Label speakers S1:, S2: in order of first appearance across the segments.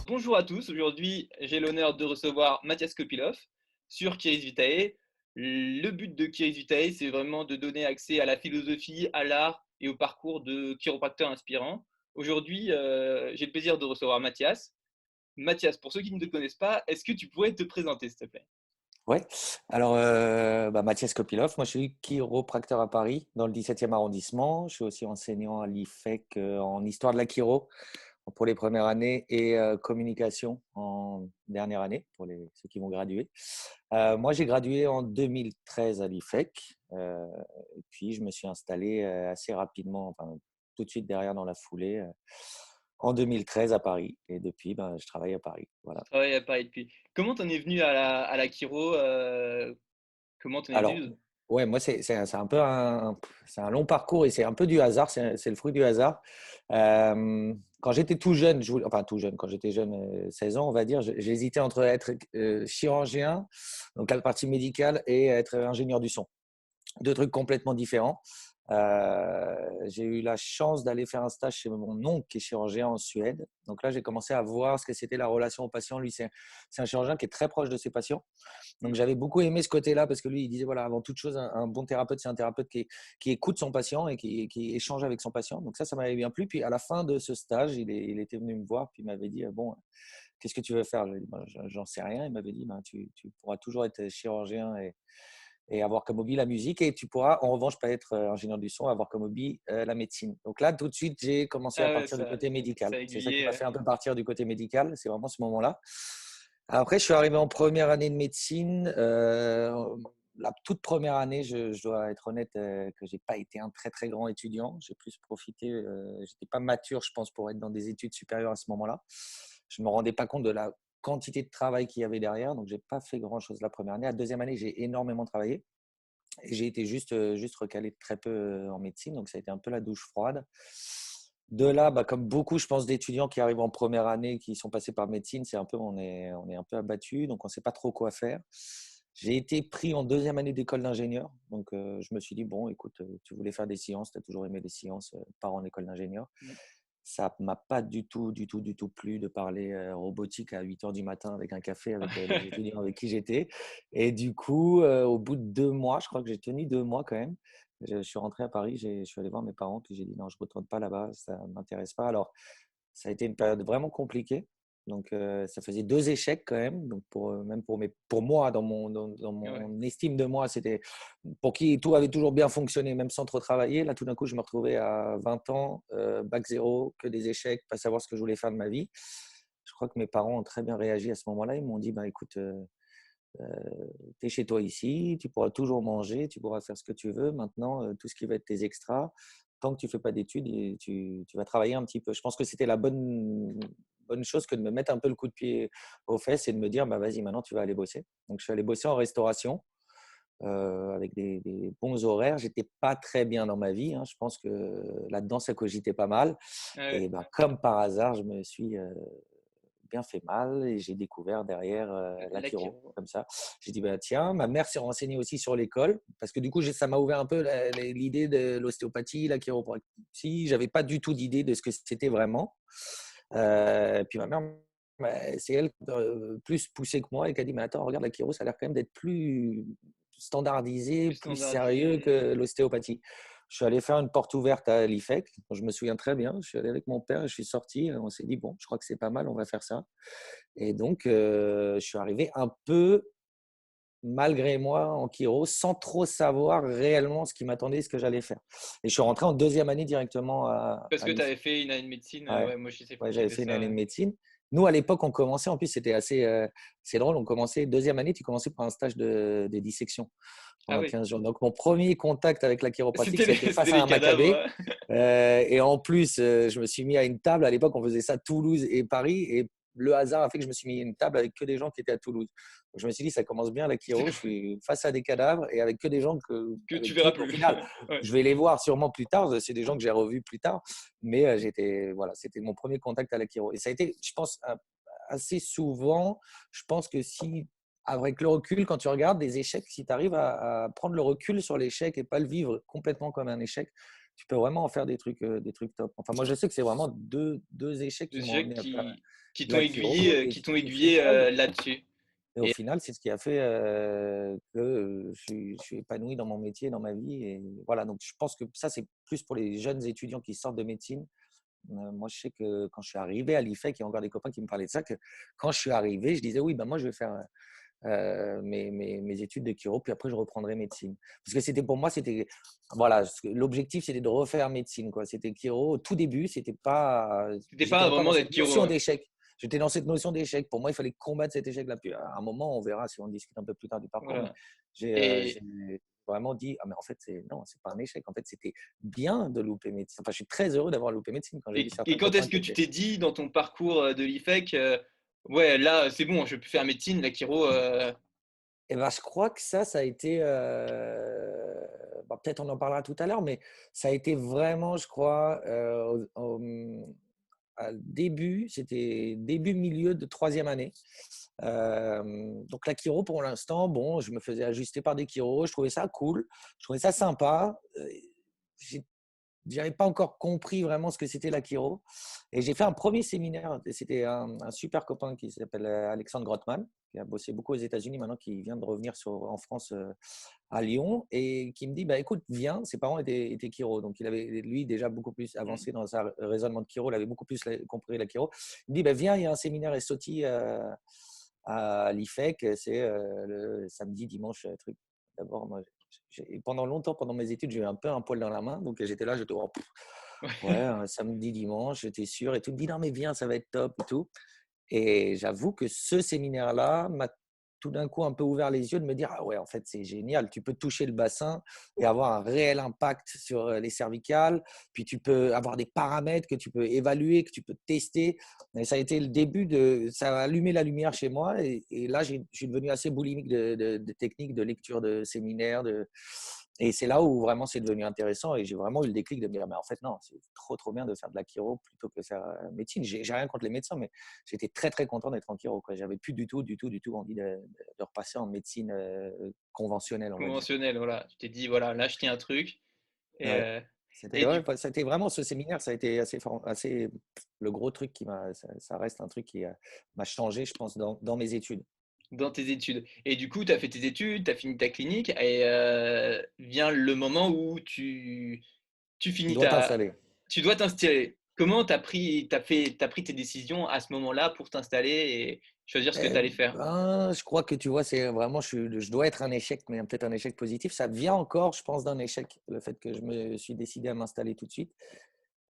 S1: Bonjour à tous, aujourd'hui j'ai l'honneur de recevoir Mathias Kopilov sur Kiris Vitae. Le but de Kiris Vitae, c'est vraiment de donner accès à la philosophie, à l'art et au parcours de chiropracteurs inspirants. Aujourd'hui, j'ai le plaisir de recevoir Mathias. Mathias, pour ceux qui ne te connaissent pas, est-ce que tu pourrais te présenter, s'il te plaît?
S2: Ouais, alors Mathias Kopilov, moi je suis chiropracteur à Paris, dans le 17e arrondissement. Je suis aussi enseignant à l'IFEC en histoire de la chiro pour les premières années et communication en dernière année pour ceux qui vont graduer. Moi j'ai gradué en 2013 à l'IFEC, et puis je me suis installé assez rapidement, enfin tout de suite derrière dans la foulée, en 2013 à Paris. Et depuis, je travaille à Paris.
S1: Tu
S2: Voilà.
S1: travailles à Paris depuis. Comment t'en es venu à la chiro comment t'en es
S2: Alors,
S1: venu?
S2: ouais, moi, c'est un peu c'est un long parcours et c'est un peu du hasard, c'est le fruit du hasard. Quand j'étais tout jeune, enfin tout jeune, quand j'étais jeune, 16 ans, on va dire, j'hésitais entre être chirurgien, donc la partie médicale, et être ingénieur du son. Deux trucs complètement différents. J'ai eu la chance d'aller faire un stage chez mon oncle qui est chirurgien en Suède. Donc là, j'ai commencé à voir ce que c'était la relation au patient. Lui, c'est un chirurgien qui est très proche de ses patients. Donc,
S1: Hmm.
S2: j'avais beaucoup aimé ce côté-là parce que lui, il disait, voilà, avant toute chose, un bon thérapeute, c'est un thérapeute qui écoute son patient et qui échange avec son patient. Donc ça m'avait bien plu. Puis à la fin de ce stage, il était venu me voir puis il m'avait dit, bon, qu'est-ce que tu veux faire? Je lui ai dit, j'en sais rien. Il m'avait dit, tu pourras toujours être chirurgien et avoir comme hobby la musique et tu pourras en revanche pas être ingénieur du son, avoir comme hobby la médecine. Donc là, tout de suite, j'ai commencé à
S1: Ah ouais,
S2: partir du côté médical.
S1: ça a
S2: C'est ça qui m'a
S1: aiguillé.
S2: fait un peu partir du côté médical. C'est vraiment ce moment-là. Après, je suis arrivé en première année de médecine. La toute première année, je dois être honnête que j'ai pas été un très très grand étudiant. J'ai plus profité. J'étais pas mature, je pense, pour être dans des études supérieures à ce moment-là. Je me rendais pas compte de la quantité de travail qu'il y avait derrière. Donc, j'ai pas fait grand-chose la première année. La deuxième année, j'ai énormément travaillé et j'ai été juste recalé très peu en médecine. Donc, ça a été un peu la douche froide. De là, comme beaucoup, je pense, d'étudiants qui arrivent en première année, qui sont passés par médecine, on est un peu abattu, donc on ne sait pas trop quoi faire. J'ai été pris en deuxième année d'école d'ingénieur, donc je me suis dit, bon, écoute, tu voulais faire des sciences, tu as toujours aimé les sciences, pars en école d'ingénieur.
S1: Hmm.
S2: Ça m'a pas du tout plu de parler robotique à 8 heures du matin avec un café avec les étudiants avec qui j'étais. Et du coup, au bout de 2 mois, je crois que j'ai tenu 2 mois quand même, je suis rentré à Paris, je suis allé voir mes parents, puis j'ai dit non, je ne retourne pas là-bas, ça ne m'intéresse pas. Alors, ça a été une période vraiment compliquée. Donc, ça faisait 2 échecs quand même. Donc, même pour moi, dans
S1: Ouais.
S2: mon estime de moi, c'était pour qui tout avait toujours bien fonctionné, même sans trop travailler. Là, tout d'un coup, je me retrouvais à 20 ans, bac zéro, que des échecs, pas savoir ce que je voulais faire de ma vie. Je crois que mes parents ont très bien réagi à ce moment-là. Ils m'ont dit, écoute, tu es chez toi ici, tu pourras toujours manger, tu pourras faire ce que tu veux. Maintenant, tout ce qui va être tes extras, tant que tu ne fais pas d'études, et tu vas travailler un petit peu. Je pense que c'était la bonne chose que de me mettre un peu le coup de pied aux fesses et de me dire, vas-y, maintenant tu vas aller bosser. Donc, je suis allé bosser en restauration avec des bons horaires. J'étais pas très bien dans ma vie, hein. Je pense que là-dedans, ça cogitait pas mal.
S1: Ouais.
S2: Et comme par hasard, je me suis bien fait mal et j'ai découvert derrière la
S1: La
S2: chiro,
S1: chiro.
S2: comme ça. J'ai dit, tiens, ma mère s'est renseignée aussi sur l'école parce que du coup, ça m'a ouvert un peu l'idée de l'ostéopathie, la chiropratie. J'avais pas du tout d'idée de ce que c'était vraiment. Puis ma mère, c'est elle plus poussée que moi et qui a dit, mais attends, regarde la chiro, ça a l'air quand même d'être plus standardisé,
S1: Plus
S2: plus sérieux
S1: standardisé.
S2: que l'ostéopathie. Je suis allé faire une porte ouverte à l'IFEC. Je me souviens très bien. Je suis allé avec mon père et je suis sorti. On s'est dit, bon, je crois que c'est pas mal, on va faire ça. Et donc, je suis arrivé un peu, malgré moi, en chiro, sans trop savoir réellement ce qui m'attendait, ce que j'allais faire. Et je suis rentré en deuxième année directement
S1: Parce
S2: à
S1: que tu avais
S2: l'IFEC.
S1: fait une année de médecine.
S2: Ouais.
S1: Ouais, moi aussi,
S2: Ouais,
S1: j'ai
S2: j'avais
S1: fait
S2: fait une
S1: ça.
S2: année de
S1: Ouais.
S2: médecine. Nous, à l'époque, on commençait, en plus, c'était assez c'est drôle, on commençait, deuxième année, tu commençais par un stage de dissection
S1: Ah
S2: pendant
S1: oui,
S2: 15 jours. Donc, mon premier contact avec la chiropratique, ça a été
S1: c'était
S2: face à
S1: les
S2: un macabé.
S1: cadavres.
S2: Et en plus, je me suis mis à une table. À l'époque, on faisait ça à Toulouse et Paris. Et le hasard a fait que je me suis mis à une table avec que des gens qui étaient à Toulouse. Donc, je me suis dit, ça commence bien la chiro. Je suis face à des cadavres et avec que des gens
S1: Que tu
S2: avec
S1: verras
S2: qui, au
S1: plus.
S2: final,
S1: Ouais.
S2: je vais les voir sûrement plus tard. C'est des gens que j'ai revus plus tard. Mais voilà, c'était mon premier contact à la chiro. Et ça a été, je pense, assez souvent. Je pense que si avec le recul, quand tu regardes des échecs, si tu arrives à prendre le recul sur l'échec et pas le vivre complètement comme un échec, tu peux vraiment en faire des trucs top. Enfin, moi, je sais que c'est vraiment deux échecs qui
S1: Des
S2: m'ont
S1: jeux
S2: amené à faire
S1: qui
S2: de
S1: t'ont
S2: l'Akiro.
S1: aiguillé, qui t'ont aiguillé là-dessus.
S2: Et au
S1: Et,
S2: final, c'est ce qui a fait que je suis épanoui dans mon métier, dans ma vie. Et voilà, donc je pense que ça, c'est plus pour les jeunes étudiants qui sortent de médecine. Moi, je sais que quand je suis arrivé à l'IFEC, il y a encore des copains qui me parlaient de ça, que quand je suis arrivé, je disais oui, ben moi, je vais faire mes études de chiro, puis après, je reprendrai médecine. Parce que c'était pour moi, c'était voilà, l'objectif, c'était de refaire médecine, quoi. C'était chiro. Au tout début,
S1: c'était
S2: j'étais
S1: pas
S2: même pas dans
S1: vraiment
S2: cette
S1: d'être Kiro,
S2: notion
S1: hein.
S2: d'échec. J'étais dans cette notion d'échec. Pour moi, il fallait combattre cet échec-là. Puis à un moment, on verra si on discute un peu plus tard du parcours, mais
S1: Voilà.
S2: j'ai
S1: Et,
S2: vraiment dit, ah, mais en fait, non, c'est pas un échec. En fait, c'était bien de louper médecine. Enfin, je suis très heureux d'avoir loupé médecine quand j'ai vu
S1: et
S2: certains
S1: quand
S2: copains
S1: est-ce que
S2: qui
S1: tu
S2: étaient.
S1: t'es dit dans ton parcours de l'IFEC, ouais, là, c'est bon, je vais plus faire médecine, la Kiro,
S2: Eh ben, je crois que ça a été, bah, peut-être on en parlera tout à l'heure, mais ça a été vraiment, je crois, à début, c'était début, milieu de troisième année. Donc la chiro, pour l'instant, bon, je me faisais ajuster par des chiros, je trouvais ça cool, je trouvais ça sympa. J'ai J'avais pas encore compris vraiment ce que c'était la chiro. Et j'ai fait un premier séminaire. C'était un super copain qui s'appelle Alexandre Grottman, qui a bossé beaucoup aux États-Unis maintenant, qui vient de revenir en France, à Lyon, et qui me dit bah, écoute, viens. Ses parents étaient chiro. Donc il avait, lui, déjà beaucoup plus
S1: hmm,
S2: avancé dans sa raisonnement de chiro. Il avait beaucoup plus compris la chiro. Il me dit bah, viens, il y a un séminaire SOTI à l'IFEC. C'est le samedi, dimanche, truc. D'abord, moi, pendant longtemps, pendant mes études, j'ai eu un peu un poil dans la main. Donc, j'étais là, j'étais, oh, ouais, un samedi, dimanche, j'étais sûr. Et tout me dit, non, mais viens, ça va être top et tout. Et j'avoue que ce séminaire-là m'a tout d'un coup un peu ouvert les yeux de me dire, ah ouais, en fait, c'est génial. Tu peux toucher le bassin et avoir un réel impact sur les cervicales. Puis tu peux avoir des paramètres que tu peux évaluer, que tu peux tester. Et ça a été le début ça a allumé la lumière chez moi. Et là, je suis devenu assez boulimique de techniques, de lecture de séminaires. Et c'est là où vraiment c'est devenu intéressant. Et j'ai vraiment eu le déclic de me dire, mais en fait, non, c'est trop, trop bien de faire de la chiro plutôt que de faire médecine. J'ai rien contre les médecins, mais j'étais très, très content d'être en chiro. J'avais plus du tout, du tout, du tout envie de repasser en médecine conventionnelle, on va dire.
S1: conventionnel, voilà. Tu t'es dit, voilà, là, je tiens un truc. Et,
S2: Ouais.
S1: euh,
S2: C'était
S1: et
S2: ouais,
S1: du,
S2: c'était vraiment ce séminaire, ça a été assez le gros truc ça reste un truc qui m'a changé, je pense, dans mes études.
S1: dans tes études. Et du coup, tu as fait tes études, tu as fini ta clinique, et vient le moment où tu
S2: Tu
S1: finis
S2: dois t'installer.
S1: tu dois t'installer. Comment t'as pris tes décisions à ce moment-là pour t'installer et choisir ce que tu
S2: Eh
S1: allais faire?
S2: ben, je crois que tu vois, c'est vraiment, je dois être un échec, mais peut-être un échec positif. Ça vient encore, je pense, d'un échec, le fait que je me suis décidé à m'installer tout de suite.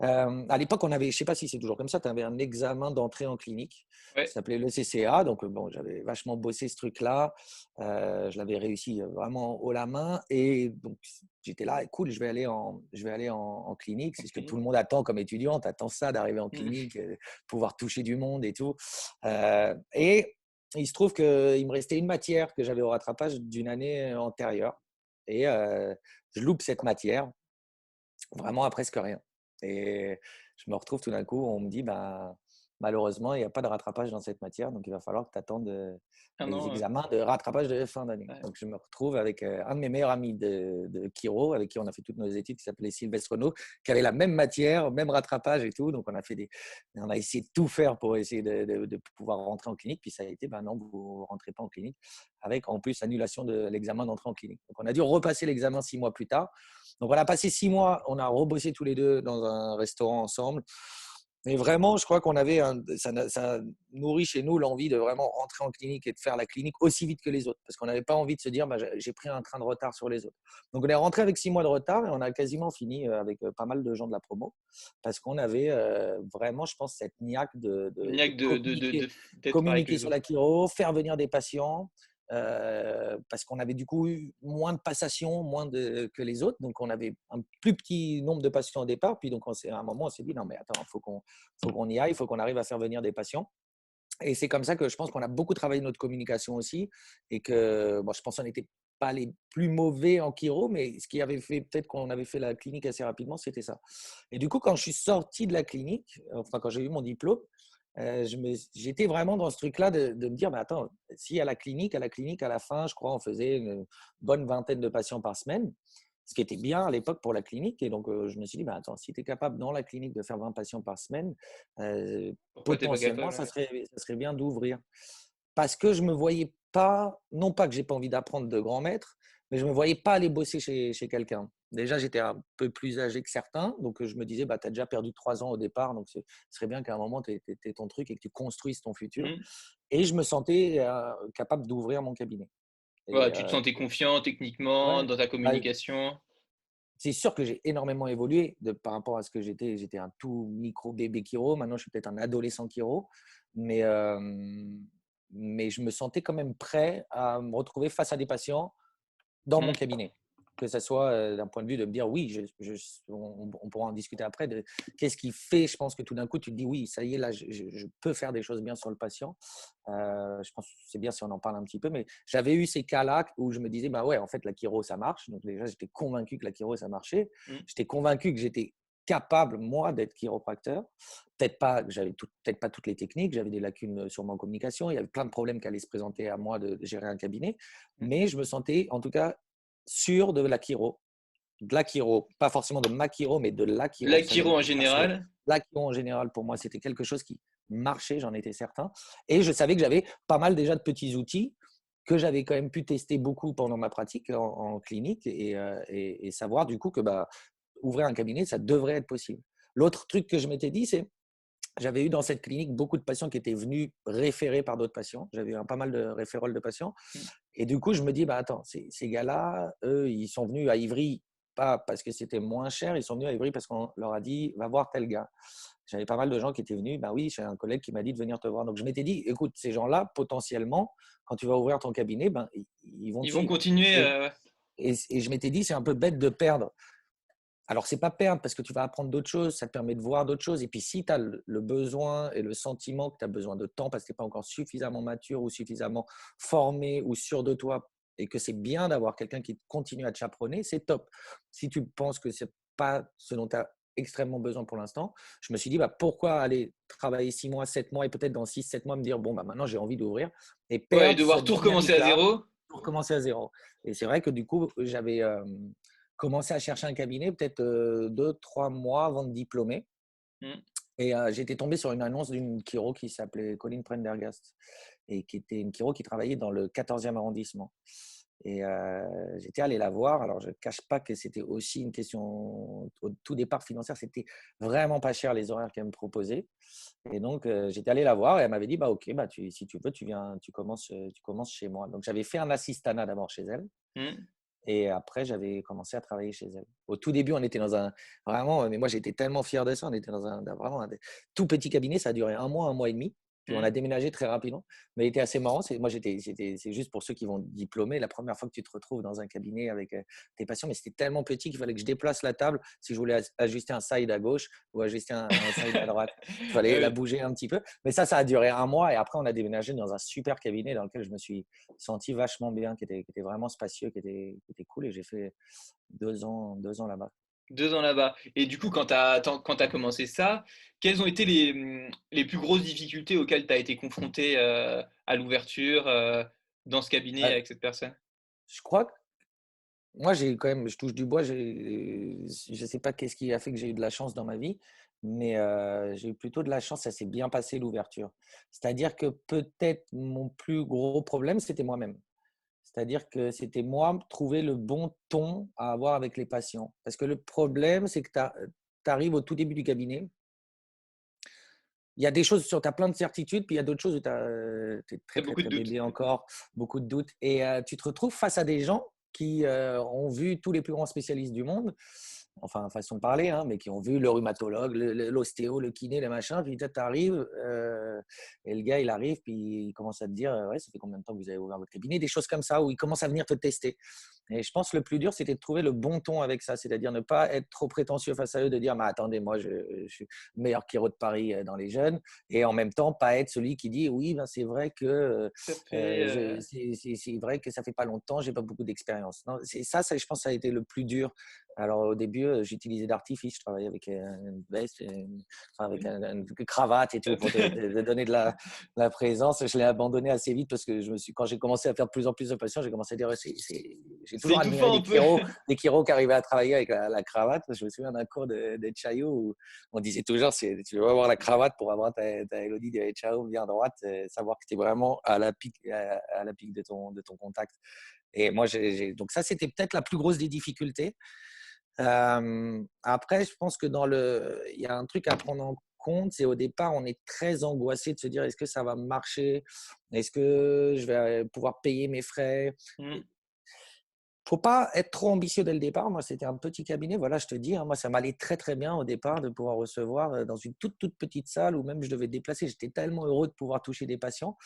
S2: À l'époque, on avait, je ne sais pas si c'est toujours comme ça, tu avais un examen d'entrée en clinique. Ça
S1: Ouais,
S2: s'appelait le CCA. Donc, bon, j'avais vachement bossé ce truc-là. Je l'avais réussi vraiment haut la main. Et donc, j'étais là, cool, je vais aller en clinique.
S1: en
S2: C'est ce que tout le
S1: clinique.
S2: monde attend comme étudiant. Tu attends ça d'arriver en
S1: Mhm.
S2: clinique, pouvoir toucher du monde et tout. Et il se trouve qu'il me restait une matière que j'avais au rattrapage d'une année antérieure. Et je loupe cette matière vraiment à presque rien. Et je me retrouve tout d'un coup, on me dit, bah, malheureusement, il n'y a pas de rattrapage dans cette matière, donc il va falloir que tu attendes
S1: Un
S2: les
S1: an,
S2: examens de rattrapage de fin d'année.
S1: ouais.
S2: Donc je me retrouve avec un de mes meilleurs amis de Chiro, avec qui on a fait toutes nos études, qui s'appelait Sylvestre Renaud, qui avait la même matière, même rattrapage et tout. Donc on a essayé de tout faire pour essayer de pouvoir rentrer en clinique. Puis ça a été, ben non, vous ne rentrez pas en clinique, avec en plus annulation de l'examen d'entrée en clinique. Donc on a dû repasser l'examen 6 mois plus tard. Donc, on a passé 6 mois, on a rebossé tous les deux dans un restaurant ensemble. Mais vraiment, je crois ça nourrit chez nous l'envie de vraiment rentrer en clinique et de faire la clinique aussi vite que les autres. Parce qu'on n'avait pas envie de se dire, bah, j'ai pris un train de retard sur les autres. Donc, on est rentré avec 6 mois de retard et on a quasiment fini avec pas mal de gens de la promo. Parce qu'on avait vraiment, je pense, cette niaque
S1: Il n'y a que d'être pareil que
S2: communiquer
S1: les
S2: sur
S1: autres.
S2: la chiro, faire venir des patients. Parce qu'on avait du coup eu moins de passations, que les autres. Donc, on avait un plus petit nombre de patients au départ. Puis, donc, à un moment, on s'est dit, non, mais attends, faut qu'on y aille, il faut qu'on arrive à faire venir des patients. Et c'est comme ça que je pense qu'on a beaucoup travaillé notre communication aussi. Et que, bon, je pense qu'on n'était pas les plus mauvais en chiro, mais ce qui avait fait peut-être qu'on avait fait la clinique assez rapidement, c'était ça. Et du coup, quand je suis sorti de la clinique, enfin, quand j'ai eu mon diplôme, j'étais vraiment dans ce truc-là de me dire, mais attends, si à la clinique, à la fin, je crois, on faisait une bonne vingtaine de patients par semaine, ce qui était bien à l'époque pour la clinique. Et donc, je me suis dit, bah, attends, si tu es capable dans la clinique de faire 20 patients par semaine,
S1: Pourquoi t'es pas
S2: potentiellement,
S1: capable, ouais.
S2: ça serait bien d'ouvrir. Parce que je me voyais pas, non pas que j'ai pas envie d'apprendre de grands maîtres, mais je me voyais pas aller bosser chez quelqu'un. Déjà, j'étais un peu plus âgé que certains, donc je me disais, bah, tu as déjà perdu 3 ans au départ, donc ce serait bien qu'à un moment, tu aies ton truc et que tu construises ton futur.
S1: Mhm.
S2: Et je me sentais capable d'ouvrir mon cabinet. Et
S1: Ouais, tu te sentais confiant techniquement
S2: ouais,
S1: dans ta
S2: bah,
S1: communication.
S2: c'est sûr que j'ai énormément évolué par rapport à ce que j'étais. J'étais un tout micro bébé chiro. Maintenant, je suis peut-être un adolescent chiro. Mais, euh, mais je me sentais quand même prêt à me retrouver face à des patients dans mon
S1: Mhm.
S2: cabinet. Que ce soit d'un point de vue de me dire oui, on pourra en discuter après, de qu'est-ce qui fait, je pense que tout d'un coup, tu te dis oui, ça y est, là, je peux faire des choses bien sur le patient. Je pense que c'est bien si on en parle un petit peu, mais j'avais eu ces cas-là où je me disais, bah ouais, en fait, la chiro, ça marche. Donc déjà, j'étais convaincu que la chiro, ça marchait.
S1: Mhm.
S2: J'étais convaincu que j'étais capable, moi, d'être chiropracteur. Peut-être pas, peut-être pas toutes les techniques, j'avais des lacunes sur ma communication, il y avait plein de problèmes qui allaient se présenter à moi de gérer un cabinet, mais je me sentais, en tout cas, sûr de la chiro, pas forcément de ma chiro, mais de la chiro.
S1: La
S2: Ça,
S1: chiro en
S2: ça c'est
S1: général.
S2: la chiro en général. Pour moi, c'était quelque chose qui marchait, j'en étais certain. Et je savais que j'avais pas mal déjà de petits outils que j'avais quand même pu tester beaucoup pendant ma pratique en clinique et savoir du coup que bah, ouvrir un cabinet, ça devrait être possible. L'autre truc que je m'étais dit, c'est j'avais eu dans cette clinique beaucoup de patients qui étaient venus référés par d'autres patients. J'avais eu pas mal de référents de patients.
S1: Mhm.
S2: Et du coup, je me dis, bah, attends, ces gars-là, eux, ils sont venus à Ivry, pas parce que c'était moins cher, ils sont venus à Ivry parce qu'on leur a dit, va voir tel gars. J'avais pas mal de gens qui étaient venus, bah oui, j'ai un collègue qui m'a dit de venir te voir. Donc je m'étais dit, écoute, ces gens-là, potentiellement, quand tu vas ouvrir ton cabinet, ben, ils vont te
S1: Ils vont
S2: suivre.
S1: continuer.
S2: Et,
S1: Ouais.
S2: et je m'étais dit, c'est un peu bête de perdre. Alors, c'est pas perdre parce que tu vas apprendre d'autres choses, ça te permet de voir d'autres choses. Et puis, si tu as le besoin et le sentiment que tu as besoin de temps parce que tu n'es pas encore suffisamment mature ou suffisamment formé ou sûr de toi et que c'est bien d'avoir quelqu'un qui continue à te chaperonner, c'est top. Si tu penses que c'est pas ce dont tu as extrêmement besoin pour l'instant, je me suis dit, bah, pourquoi aller travailler 6 mois, 7 mois et peut-être dans 6, 7 mois me dire, bon, bah, maintenant j'ai envie d'ouvrir et
S1: Ouais, et
S2: perdre
S1: devoir
S2: cette
S1: tout recommencer à
S2: dynamique-là
S1: zéro.
S2: pour commencer à zéro. Et c'est vrai que du coup, j'avais commencé à chercher un cabinet peut-être 2, 3 mois avant de diplômer.
S1: Mhm.
S2: Et j'étais tombé sur une annonce d'une chiro qui s'appelait Colline Prendergast et qui était une chiro qui travaillait dans le 14e arrondissement. Et j'étais allé la voir. Alors, je ne cache pas que c'était aussi une question au tout départ financière. C'était vraiment pas cher les horaires qu'elle me proposait. Et donc, j'étais allé la voir et elle m'avait dit, bah, OK, bah, si tu veux, tu commences chez moi. Donc, j'avais fait un assistanat d'abord chez elle.
S1: Mhm.
S2: Et après, j'avais commencé à travailler chez elle. Au tout début, on était dans un vraiment, mais moi j'étais tellement fier de ça. On était vraiment un tout petit cabinet. Ça a duré un mois et demi. Puis on a
S1: Mhm.
S2: déménagé très rapidement. Mais il était assez marrant. Moi, c'est juste pour ceux qui vont diplômer. La première fois que tu te retrouves dans un cabinet avec tes patients, mais c'était tellement petit qu'il fallait que je déplace la table si je voulais ajuster un side à gauche ou ajuster un side à droite. Il fallait la
S1: Ouais.
S2: bouger un petit peu. Mais ça a duré un mois. Et après, on a déménagé dans un super cabinet dans lequel je me suis senti vachement bien, qui était vraiment spacieux, qui était cool. Et j'ai fait 2 ans là-bas.
S1: 2 ans là-bas. Et du coup, quand tu as commencé ça, quelles ont été les plus grosses difficultés auxquelles tu as été confronté à l'ouverture dans ce cabinet
S2: Euh,
S1: avec cette personne?
S2: je crois que moi, j'ai quand même, je touche du bois, je ne sais pas qu'est-ce qui a fait que j'ai eu de la chance dans ma vie, mais j'ai eu plutôt de la chance, ça s'est bien passé l'ouverture. C'est-à-dire que peut-être mon plus gros problème, c'était moi-même. C'est-à-dire que c'était moi trouver le bon ton à avoir avec les patients. Parce que le problème, c'est que tu arrives au tout début du cabinet. Il y a des choses sur tu as plein de certitudes, puis il y a d'autres choses où tu es
S1: Tu
S2: très,
S1: as
S2: très,
S1: beaucoup de
S2: très
S1: doutes.
S2: bébé encore, beaucoup de doutes. Et tu te retrouves face à des gens qui ont vu tous les plus grands spécialistes du monde, enfin, façon de parler, hein, mais qui ont vu le rhumatologue, l'ostéo, le kiné, le machin. Puis tu arrives, et le gars, il arrive, puis il commence à te dire ouais, ça fait combien de temps que vous avez ouvert votre cabinet? Des choses comme ça, où il commence à venir te tester. Et je pense que le plus dur, c'était de trouver le bon ton avec ça, c'est-à-dire ne pas être trop prétentieux face à eux, de dire mais attendez, moi, je suis meilleur chiro de Paris dans les jeunes, et en même temps pas être celui qui dit oui ben c'est vrai que
S1: Ça fait,
S2: c'est vrai que ça fait pas longtemps, j'ai pas beaucoup d'expérience. Non, c'est ça, je pense que ça a été le plus dur Alors, au début, j'utilisais d'artifice. Je travaillais avec une veste, enfin, avec une cravate et tout pour te donner de la présence. Je l'ai abandonné assez vite parce que quand j'ai commencé à faire de plus en plus de patients, j'ai commencé à dire, ouais, j'ai
S1: C'est
S2: toujours admiré
S1: étouffant un peu.
S2: des chiro qui arrivaient à travailler avec la cravate. Je me souviens d'un cours de Chayo où on disait toujours, tu veux avoir la cravate pour avoir ta Elodie de Chao bien droite, savoir que tu es vraiment à la pique de ton contact. Et moi, donc ça, c'était peut-être la plus grosse des difficultés. Après, je pense que il y a un truc à prendre en compte, c'est au départ, on est très angoissé de se dire est-ce que ça va marcher? Est-ce que je vais pouvoir payer mes frais?
S1: Mmh.
S2: Faut pas être trop ambitieux dès le départ. Moi, c'était un petit cabinet. Voilà, je te dis, hein, moi, ça m'allait très, très bien au départ de pouvoir recevoir dans une toute, toute petite salle où même je devais déplacer. J'étais tellement heureux de pouvoir toucher des patients.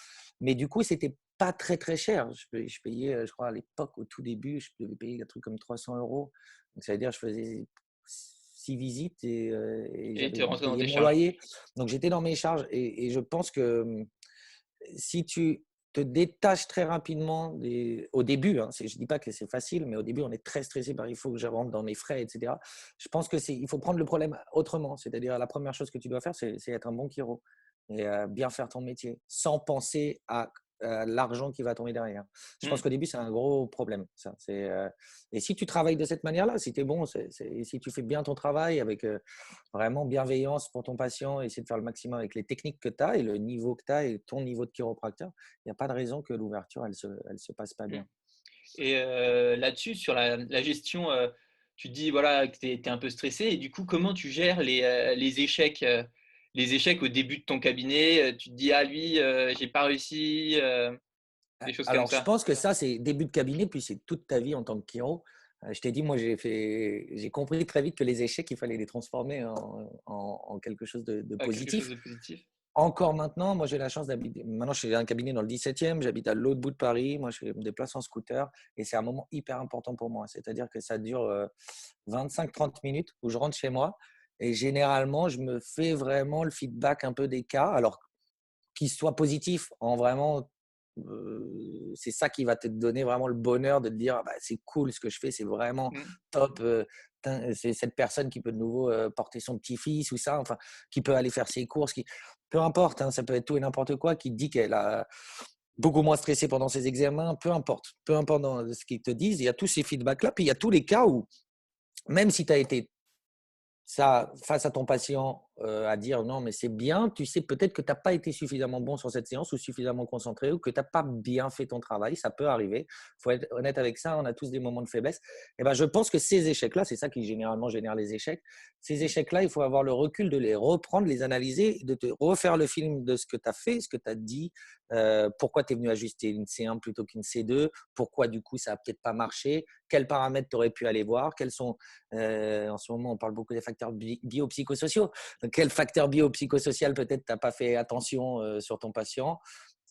S2: Mais du coup, c'était pas très, très cher. Je payais, je crois, à l'époque, au tout début, je devais payer un truc comme 300 euros. Donc, ça veut dire, je faisais 6 visites et
S1: Et tu
S2: j'avais
S1: es rentré dans
S2: payé
S1: tes
S2: mon
S1: charges.
S2: loyer. Donc, j'étais dans mes charges. Et je pense que si tu te détaches très rapidement au début, hein, je ne dis pas que c'est facile, mais au début, on est très stressé par il faut que je rentre dans mes frais, etc. Je pense il faut prendre le problème autrement. C'est-à-dire, la première chose que tu dois faire, c'est être un bon chiro et bien faire ton métier sans penser à l'argent qui va tomber derrière. Je pense
S1: Mmh.
S2: qu'au début, c'est un gros problème. Ça. Et si tu travailles de cette manière-là, si tu es bon, si tu fais bien ton travail avec vraiment bienveillance pour ton patient, essayer de faire le maximum avec les techniques que tu as et le niveau que tu as et ton niveau de chiropracteur, il n'y a pas de raison que l'ouverture, elle se passe pas
S1: Mmh.
S2: bien.
S1: Et là-dessus, sur la gestion, tu te dis voilà que tu es un peu stressé et du coup, comment tu gères les échecs au début de ton cabinet? Tu te dis: «Ah lui, j'ai pas réussi», des choses comme
S2: Alors, je
S1: ça?
S2: pense que ça, c'est début de cabinet, puis c'est toute ta vie en tant que chiro. Je t'ai dit, moi, j'ai compris très vite que les échecs, il fallait les transformer en quelque chose de
S1: Quelque chose
S2: positif.
S1: de positif?
S2: Encore maintenant, moi j'ai la chance d'habiter. Maintenant, j'ai un cabinet dans le 17e, j'habite à l'autre bout de Paris. Moi, je me déplace en scooter et c'est un moment hyper important pour moi. C'est-à-dire que ça dure 25-30 minutes où je rentre chez moi et généralement, je me fais vraiment le feedback un peu des cas. Alors, qu'il soit positif en vraiment, c'est ça qui va te donner vraiment le bonheur de te dire: «Ah bah, c'est cool ce que je fais, c'est vraiment
S1: Mmh.
S2: top, tain, c'est cette personne qui peut de nouveau, porter son petit-fils ou ça, enfin, qui peut aller faire ses courses, qui» peu importe, hein, ça peut être tout et n'importe quoi, qui te dit qu'elle a beaucoup moins stressé pendant ses examens, peu importe dans ce qu'ils te disent, il y a tous ces feedbacks-là. Puis il y a tous les cas où même si tu as été ça, face à ton patient, à dire: «Non, mais c'est bien», tu sais peut-être que tu as pas été suffisamment bon sur cette séance ou suffisamment concentré ou que tu as pas bien fait ton travail, ça peut arriver. Il faut être honnête avec ça, on a tous des moments de faiblesse. Et ben, je pense que ces échecs-là, c'est ça qui généralement génère les échecs. Ces
S1: Mmh.
S2: échecs-là, il faut avoir le recul de les reprendre, les analyser, de te refaire le film de ce que tu as fait, ce que tu as dit, pourquoi tu es venu ajuster une C1 plutôt qu'une C2, pourquoi du coup ça a peut-être pas marché, quels paramètres tu aurais pu aller voir, quels sont en ce moment, on parle beaucoup des facteurs biopsychosociaux. Quel facteur biopsychosocial peut-être tu n'as pas fait attention sur ton patient?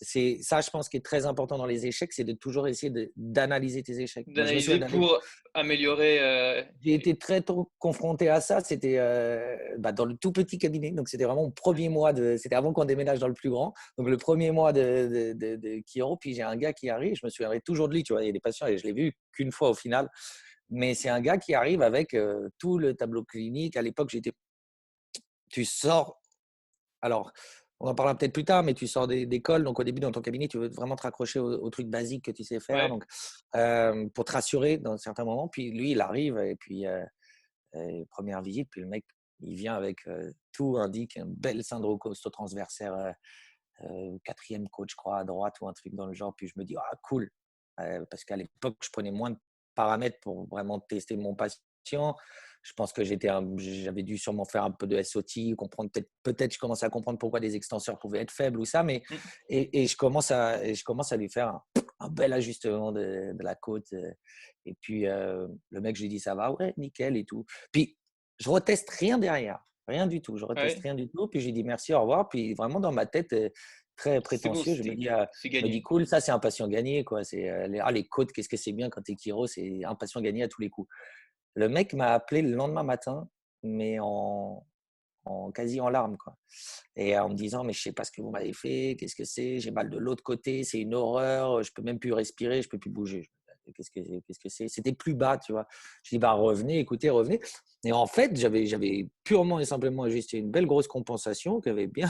S2: C'est ça, je pense, qui est très important dans les échecs, c'est de toujours essayer d'analyser tes échecs. Moi, je me souviens
S1: D'analyser pour améliorer,
S2: j'ai été très tôt confronté à ça. C'était dans le tout petit cabinet. Donc, c'était vraiment mon premier mois c'était avant qu'on déménage dans le plus grand. Donc, le premier mois de chiro. Puis, j'ai un gars qui arrive. Je me souviendrai toujours de lui. Tu vois, il y a des patients et je l'ai vu qu'une fois au final. Mais c'est un gars qui arrive avec tout le tableau clinique. À l'époque, tu sors. Alors, on en parlera peut-être plus tard, mais tu sors d'école. Donc, au début, dans ton cabinet, tu veux vraiment te raccrocher aux trucs basiques que tu sais faire.
S1: ouais.
S2: Donc, pour te rassurer dans certains moments. Puis, lui, il arrive et puis, première visite. Puis, le mec, il vient avec tout indique un bel syndrome costo-transversaire, quatrième côte, je crois, à droite ou un truc dans le genre. Puis, je me dis, ah, cool. Parce qu'à l'époque, je prenais moins de paramètres pour vraiment tester mon patient. Je pense que j'avais dû sûrement faire un peu de SOT, comprendre peut-être je commençais à comprendre pourquoi des extenseurs pouvaient être faibles ou ça, mais
S1: Mmh.
S2: et je commence à lui faire un bel ajustement de la côte. Et puis le mec, je lui dis ça va, ouais, nickel et tout. Puis je reteste rien derrière, rien du tout. Je reteste
S1: Ouais.
S2: rien du tout. Puis je lui dis merci, au revoir. Puis vraiment dans ma tête, très
S1: C'est bon,
S2: prétentieux, je me dis,
S1: c'est
S2: je me dis
S1: gagné.
S2: cool, ça c'est un patient gagné quoi. C'est les côtes, qu'est-ce que c'est bien quand t'es chiro, c'est un patient gagné à tous les coups. Le mec m'a appelé le lendemain matin, mais quasi en larmes, quoi. Et en me disant, mais je sais pas ce que vous m'avez fait, qu'est-ce que c'est, j'ai mal de l'autre côté, c'est une horreur, je peux même plus respirer, je peux plus bouger. qu'est-ce que c'est? C'était plus bas, tu vois. Je dis, bah, revenez, écoutez, revenez. Et en fait, j'avais purement et simplement ajusté une belle grosse compensation qui avait bien,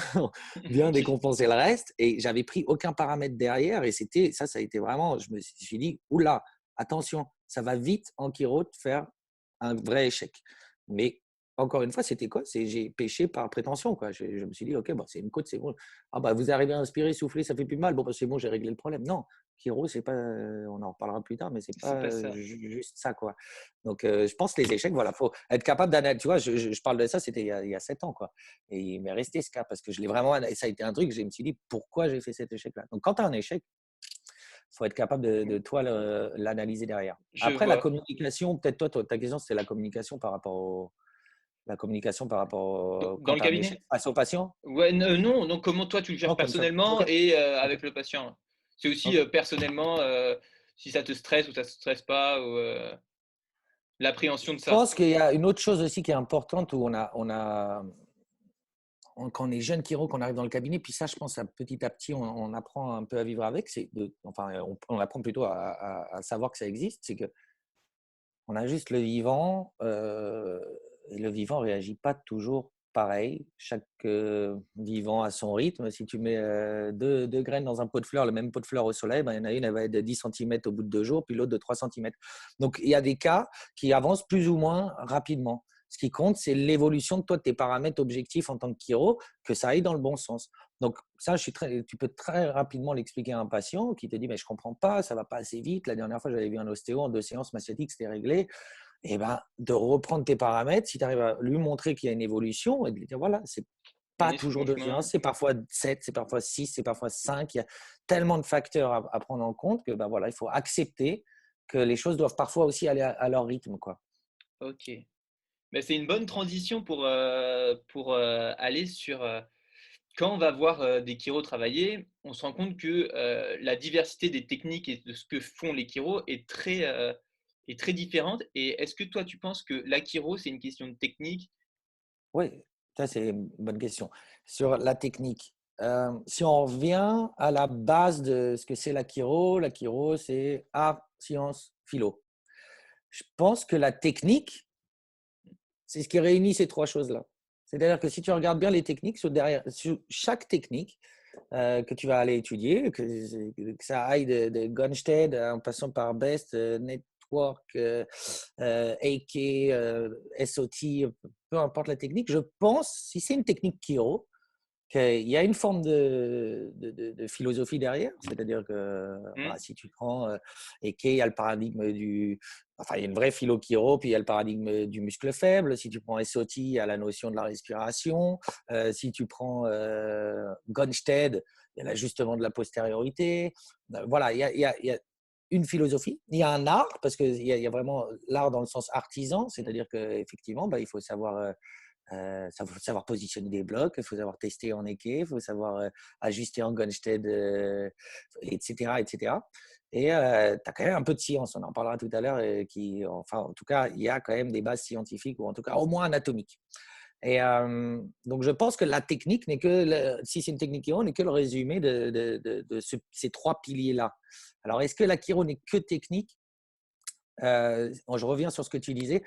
S2: bien
S1: OK.
S2: décompensé le reste et j'avais pris aucun paramètre derrière. Et ça a été vraiment, je me suis dit, oula, attention, ça va vite en chiro de faire un vrai échec. Mais encore une fois, c'était quoi? J'ai péché par prétention, quoi. Je me suis dit: «OK, bah, c'est une côte, c'est bon. Ah bah, vous arrivez à inspirer, souffler, ça fait plus mal. Bon, bah, c'est bon, j'ai réglé le problème». Non, chiro, c'est pas, on en reparlera plus tard, mais c'est
S1: C'est
S2: pas,
S1: pas ça.
S2: juste ça, quoi. Donc je pense que les échecs, voilà, faut être capable d'analyser. Tu vois, je parle de ça, c'était il y a 7 ans, quoi, et il m'est resté ce cas parce que je l'ai vraiment et ça a été un truc, je me suis dit: «Pourquoi j'ai fait cet échec-là?» Donc quand tu as un échec, faut être capable de toi l'analyser derrière.
S1: Je
S2: Après la
S1: vois.
S2: communication, peut-être toi, ta question, c'était la communication par rapport au
S1: Dans
S2: quand
S1: le
S2: tu as un échec
S1: cabinet?
S2: face au patient?
S1: Ouais, non, donc comment toi tu le gères
S2: Non, comme ça.
S1: personnellement
S2: OK,
S1: et
S2: OK,
S1: avec le patient? C'est aussi,
S2: OK.
S1: personnellement, si ça te stresse ou ça te stresse pas ou, l'appréhension
S2: Je
S1: de ça.
S2: pense qu'il y a une autre chose aussi qui est importante où quand on est jeune chiro, qu'on arrive dans le cabinet, puis ça, je pense, petit à petit, on apprend un peu à vivre avec. Enfin, on apprend plutôt à savoir que ça existe. C'est qu'on a juste le vivant, et le vivant réagit pas toujours pareil. Chaque vivant a son rythme. Si tu mets deux graines dans un pot de fleurs, le même pot de fleurs au soleil, ben, il y en a une, elle va être de 10 centimètres au bout de 2 jours, puis l'autre de 3 centimètres. Donc, il y a des cas qui avancent plus ou moins rapidement. Ce qui compte, c'est l'évolution de toi, de tes paramètres objectifs en tant que chiro, que ça aille dans le bon sens. Donc, ça, tu peux très rapidement l'expliquer à un patient qui te dit: «Mais je ne comprends pas, ça ne va pas assez vite. La dernière fois, j'avais vu un ostéo en 2 séances, ma sciatique, c'était réglé». Et ben, de reprendre tes paramètres, si tu arrives à lui montrer qu'il y a une évolution et de lui dire: «Voilà, c'est
S1: On
S2: pas
S1: est sur le
S2: toujours
S1: bon
S2: 2
S1: chemin.
S2: séances, c'est parfois 7, c'est parfois 6, c'est parfois 5. Il y a tellement de facteurs à prendre en compte que, ben, voilà, il faut accepter que les choses doivent parfois aussi aller à leur rythme, quoi».
S1: OK. Bah, c'est une bonne transition pour, aller sur, quand on va voir, des chiros travailler, on se rend compte que, la diversité des techniques et de ce que font les chiros est très différente et est-ce que toi tu penses que la chiro, c'est une question de technique?
S2: Oui, ça, c'est une bonne question. Sur la technique, si on revient à la base de ce que c'est la chiro, c'est art, science, philo. Je pense que la technique, c'est ce qui réunit ces 3 choses-là. C'est-à-dire que si tu regardes bien les techniques, sur chaque technique que tu vas aller étudier, que ça aille de Gunstead en passant par Best, Network, AK, SOT, peu importe la technique, je pense, si c'est une technique Kiro, qu'il y a une forme de philosophie derrière. C'est-à-dire que
S1: Mmh,
S2: bah, si tu prends Eke, il y a le paradigme Enfin, il y a une vraie philo chiro, puis il y a le paradigme du muscle faible. Si tu prends SOT, il y a la notion de la respiration. Si tu prends Gonstead, il y a l'ajustement de la postériorité. Voilà, il y a une philosophie. Il y a un art, parce qu'il y a vraiment l'art dans le sens artisan, c'est-à-dire qu'effectivement, bah, il faut savoir faut savoir positionner des blocs, il faut savoir tester en équé, il faut savoir ajuster en Gunstead, etc., etc. Et tu as quand même un peu de science, on en parlera tout à l'heure, enfin, en tout cas, il y a quand même des bases scientifiques, ou en tout cas, au moins anatomiques. Et donc, je pense que la technique n'est si c'est une technique chiro, n'est que le résumé de ces 3 piliers-là. Alors, est-ce que la chiro n'est que technique? Je reviens sur ce que tu disais.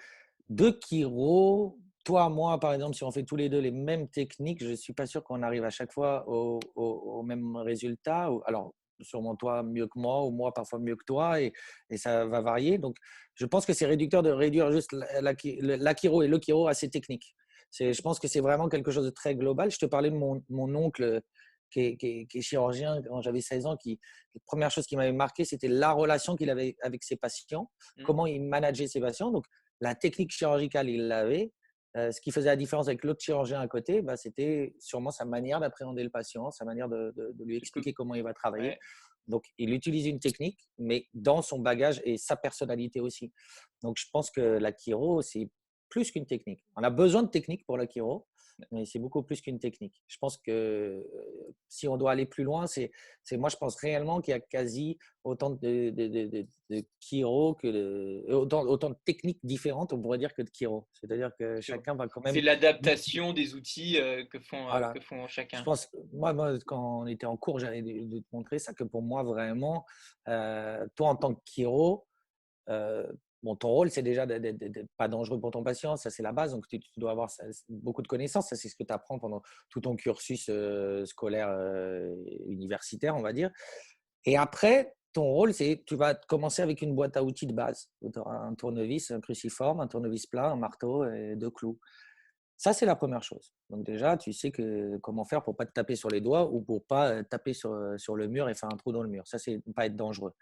S2: Deux chiro, toi, moi, par exemple, si on fait tous les deux les mêmes techniques, je ne suis pas sûr qu'on arrive à chaque fois au même résultat. Alors, sûrement toi mieux que moi, ou moi parfois mieux que toi, et ça va varier. Donc, je pense que c'est réducteur de réduire juste la chiro et le chiro à ces techniques. Je pense que c'est vraiment quelque chose de très global. Je te parlais de mon oncle qui est chirurgien quand j'avais 16 ans. La première chose qui m'avait marqué, c'était la relation qu'il avait avec ses patients,
S1: mmh.
S2: comment il manageait ses patients. Donc, la technique chirurgicale, il l'avait. Ce qui faisait la différence avec l'autre chirurgien à côté, bah, c'était sûrement sa manière d'appréhender le patient, sa manière de lui
S1: Je peux
S2: expliquer comment il va travailler.
S1: Ouais.
S2: Donc, il utilise une technique, mais dans son bagage et sa personnalité aussi. Donc, je pense que la chiro, c'est plus qu'une technique. On a besoin de technique pour la chiro, mais c'est beaucoup plus qu'une technique. Je pense que si on doit aller plus loin, moi, je pense réellement qu'il y a quasi autant de chiro autant de techniques différentes, on pourrait dire, que de chiro. C'est-à-dire que
S1: Sur
S2: chacun va quand
S1: C'est
S2: même.
S1: l'adaptation des outils,
S2: Voilà.
S1: que font
S2: Je
S1: chacun.
S2: pense, moi, quand on était en cours, j'allais de te montrer ça, que pour moi, vraiment, toi, en tant que chiro, euh, bon, ton rôle, c'est déjà d'être pas dangereux pour ton patient, ça c'est la base, donc tu dois avoir beaucoup de connaissances, ça c'est ce que tu apprends pendant tout ton cursus scolaire universitaire, on va dire. Et après, ton rôle, c'est tu vas commencer avec une boîte à outils de base. Tu auras un tournevis, un cruciforme, un tournevis plat, un marteau et deux clous. Ça, c'est la première chose. Donc déjà, tu sais comment faire pour ne pas te taper sur les doigts ou pour ne pas taper sur le mur et faire un trou dans le mur. Ça, c'est ne pas être dangereux.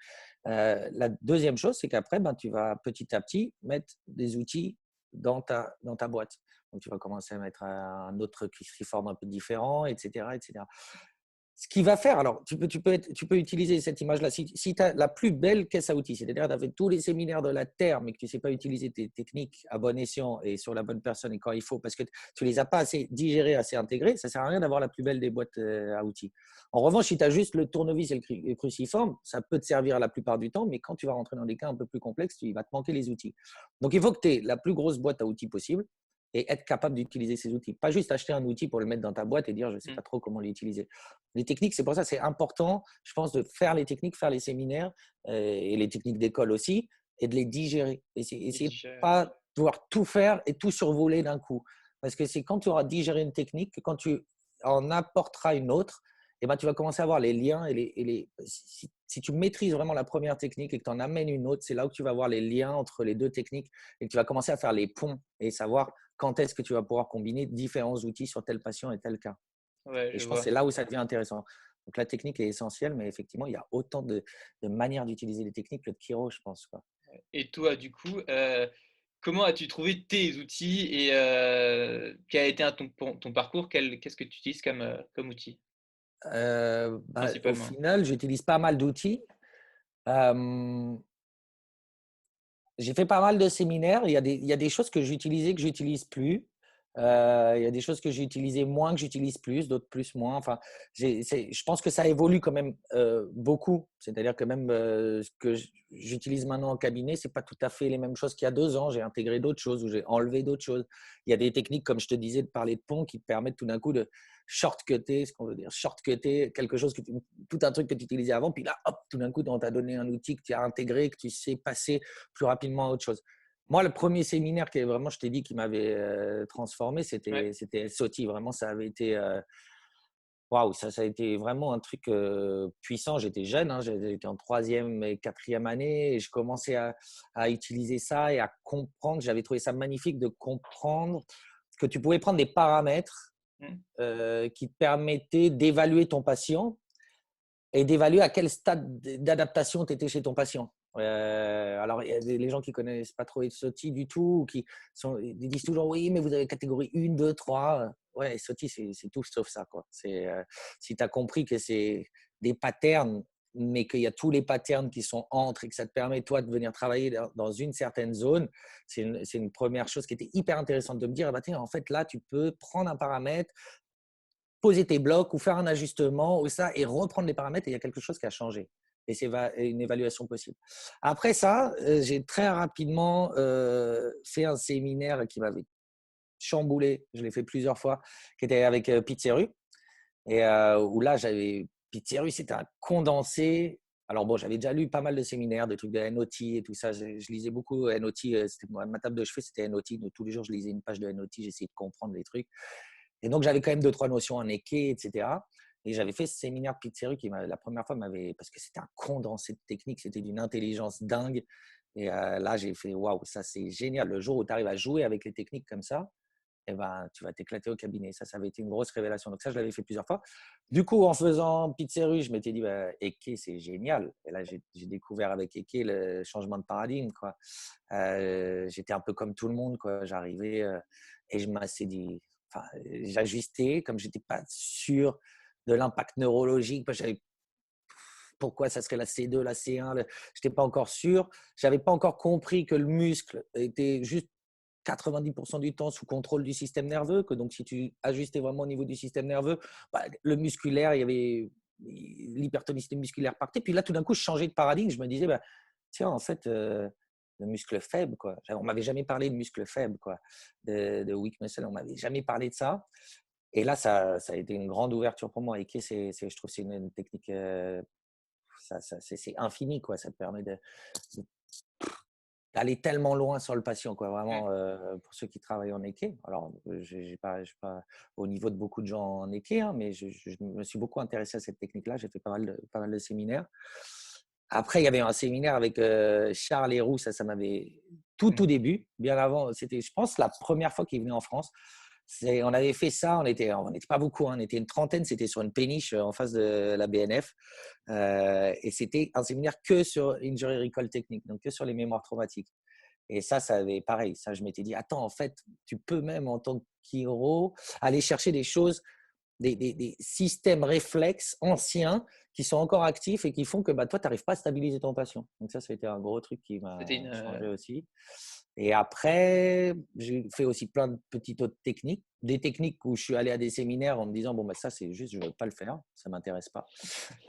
S2: La deuxième chose, c'est qu'après, ben, tu vas petit à petit mettre des outils dans ta boîte. Donc, tu vas commencer à mettre un autre cruciforme un peu différent, etc., etc. Ce qui va faire, alors tu peux utiliser cette image-là. Si tu as la plus belle caisse à outils, c'est-à-dire que tu as fait tous les séminaires de la Terre, mais que tu ne sais pas utiliser tes techniques à bon escient et sur la bonne personne et quand il faut, parce que tu ne les as pas assez digérées, assez intégrées, ça ne sert à rien d'avoir la plus belle des boîtes à outils. En revanche, si tu as juste le tournevis et le cruciforme, ça peut te servir la plupart du temps, mais quand tu vas rentrer dans des cas un peu plus complexes, il va te manquer les outils. Donc, il faut que tu aies la plus grosse boîte à outils possible et être capable d'utiliser ces outils. Pas juste acheter un outil pour le mettre dans ta boîte et dire je ne sais pas trop comment l'utiliser. Les techniques, c'est pour ça, c'est important, je pense, de faire les techniques, faire les séminaires et les techniques d'école aussi, et de les digérer. Essayer de pas devoir tout faire et tout survoler d'un coup. Parce que c'est quand tu auras digéré une technique, quand tu en apporteras une autre, et ben, tu vas commencer à voir les liens si tu maîtrises vraiment la première technique et que tu en amènes une autre, c'est là où tu vas voir les liens entre les deux techniques et que tu vas commencer à faire les ponts et savoir quand est-ce que tu vas pouvoir combiner différents outils sur tel patient et tel cas.
S1: Ouais,
S2: Et
S1: je
S2: je pense que
S1: vois.
S2: c'est là où ça devient intéressant. Donc la technique est essentielle, mais effectivement, il y a autant de manières d'utiliser les techniques que de chiro, je pense, quoi.
S1: Et toi, du coup, comment as-tu trouvé tes outils et quel a été ton parcours? Qu'est-ce que tu utilises comme outil
S2: Au
S1: principalement?
S2: final, j'utilise pas mal d'outils. Euh, j'ai fait pas mal de séminaires. Il y a des choses que j'utilisais que j'utilise plus. Il y a des choses que j'ai utilisées moins que j'utilise plus, d'autres plus moins. Enfin, je pense que ça évolue quand même beaucoup. C'est-à-dire que même ce que j'utilise maintenant en cabinet, c'est pas tout à fait les mêmes choses qu'il y a 2 ans. J'ai intégré d'autres choses ou j'ai enlevé d'autres choses. Il y a des techniques, comme je te disais, de parler de pont qui te permettent tout d'un coup de shortcutter, ce qu'on veut dire, shortcutter quelque chose tout un truc que tu utilisais avant, puis là, hop, tout d'un coup, on t'a donné un outil que tu as intégré, que tu sais passer plus rapidement à autre chose. Moi, le premier séminaire qui vraiment, je t'ai dit, qui m'avait transformé,
S1: Ouais.
S2: c'était SOTI. Vraiment, ça avait été waouh, ça a été vraiment un truc puissant. J'étais jeune, hein, j'étais en troisième et quatrième année et je commençais à utiliser ça et à comprendre. J'avais trouvé ça magnifique de comprendre que tu pouvais prendre des paramètres
S1: Mmh.
S2: qui te permettaient d'évaluer ton patient et d'évaluer à quel stade d'adaptation tu étais chez ton patient. Alors, il y a les gens qui ne connaissent pas trop les SOTI du tout, ils disent toujours oui, mais vous avez catégorie 1, 2, 3. Ouais, SOTI, c'est tout sauf ça, quoi. Si tu as compris que c'est des patterns, mais qu'il y a tous les patterns qui sont entre et que ça te permet, toi, de venir travailler dans une certaine zone, c'est une première chose qui était hyper intéressante de me dire, bah, tiens, en fait, là, tu peux prendre un paramètre, poser tes blocs ou faire un ajustement ou ça et reprendre les paramètres et il y a quelque chose qui a changé. Et c'est une évaluation possible. Après ça, j'ai très rapidement fait un séminaire qui m'avait chamboulé. Je l'ai fait plusieurs fois, qui était avec Pete Seru. Et où là, Pete Seru, c'était un condensé. Alors bon, j'avais déjà lu pas mal de séminaires, de trucs de NOT et tout ça. Je lisais beaucoup NOT. C'était ma table de chevet, c'était NOT. Donc, tous les jours, je lisais une page de NOT. J'essayais de comprendre les trucs. Et donc, j'avais quand même 2-3 notions en Eke, etc. Et j'avais fait ce séminaire Pizzeru qui, la première fois, parce que c'était un condensé de technique, c'était d'une intelligence dingue. Et là, j'ai fait waouh, ça c'est génial. Le jour où tu arrives à jouer avec les techniques comme ça, eh ben, tu vas t'éclater au cabinet. Ça avait été une grosse révélation. Donc, ça, je l'avais fait plusieurs fois. Du coup, en faisant Pizzeru, je m'étais dit, bah, Eke, c'est génial. Et là, j'ai découvert avec Eke le changement de paradigme, quoi. J'étais un peu comme tout le monde, quoi. J'arrivais et je m'assis dit, enfin, j'ajustais comme j'étais pas sûr de l'impact neurologique. Pourquoi ça serait la C2, la C1, je n'étais pas encore sûr. Je n'avais pas encore compris que le muscle était juste 90% du temps sous contrôle du système nerveux, que donc si tu ajustais vraiment au niveau du système nerveux, bah, le musculaire, il y avait l'hypertonicité musculaire partait. Puis là, tout d'un coup, je changeais de paradigme. Je me disais, bah, tiens, en fait, le muscle faible, quoi. On m'avait jamais parlé de muscle faible, quoi, de weak muscle. On m'avait jamais parlé de ça. Et là, ça a été une grande ouverture pour moi. Et je trouve que c'est une technique, c'est infini, quoi. Ça te permet de d'aller tellement loin sur le patient, quoi.
S1: Mmh.
S2: Vraiment, pour ceux qui travaillent en équé. Alors, j'ai pas au niveau de beaucoup de gens en équé, hein, mais je me suis beaucoup intéressé à cette technique-là. J'ai fait pas mal de séminaires. Après, il y avait un séminaire avec Charles Héroux, ça m'avait tout
S1: Mmh.
S2: au début, bien avant. C'était, je pense, la première fois qu'il venait en France. On avait fait ça, on était pas beaucoup, hein, on était une trentaine, c'était sur une péniche en face de la BNF. Et c'était un séminaire que sur Injury Recall Technique, donc que sur les mémoires traumatiques. Et ça avait pareil. Ça, je m'étais dit, attends, en fait, tu peux même en tant que chiro aller chercher des choses, des systèmes réflexes anciens qui sont encore actifs et qui font que bah, toi, tu n'arrives pas à stabiliser ton patient. Donc ça a été un gros truc qui
S1: C'était
S2: m'a
S1: une,
S2: changé aussi. Et après, j'ai fait aussi plein de petites autres techniques. Des techniques où je suis allé à des séminaires en me disant, bon, bah, ça, c'est juste, je ne veux pas le faire, ça ne m'intéresse pas.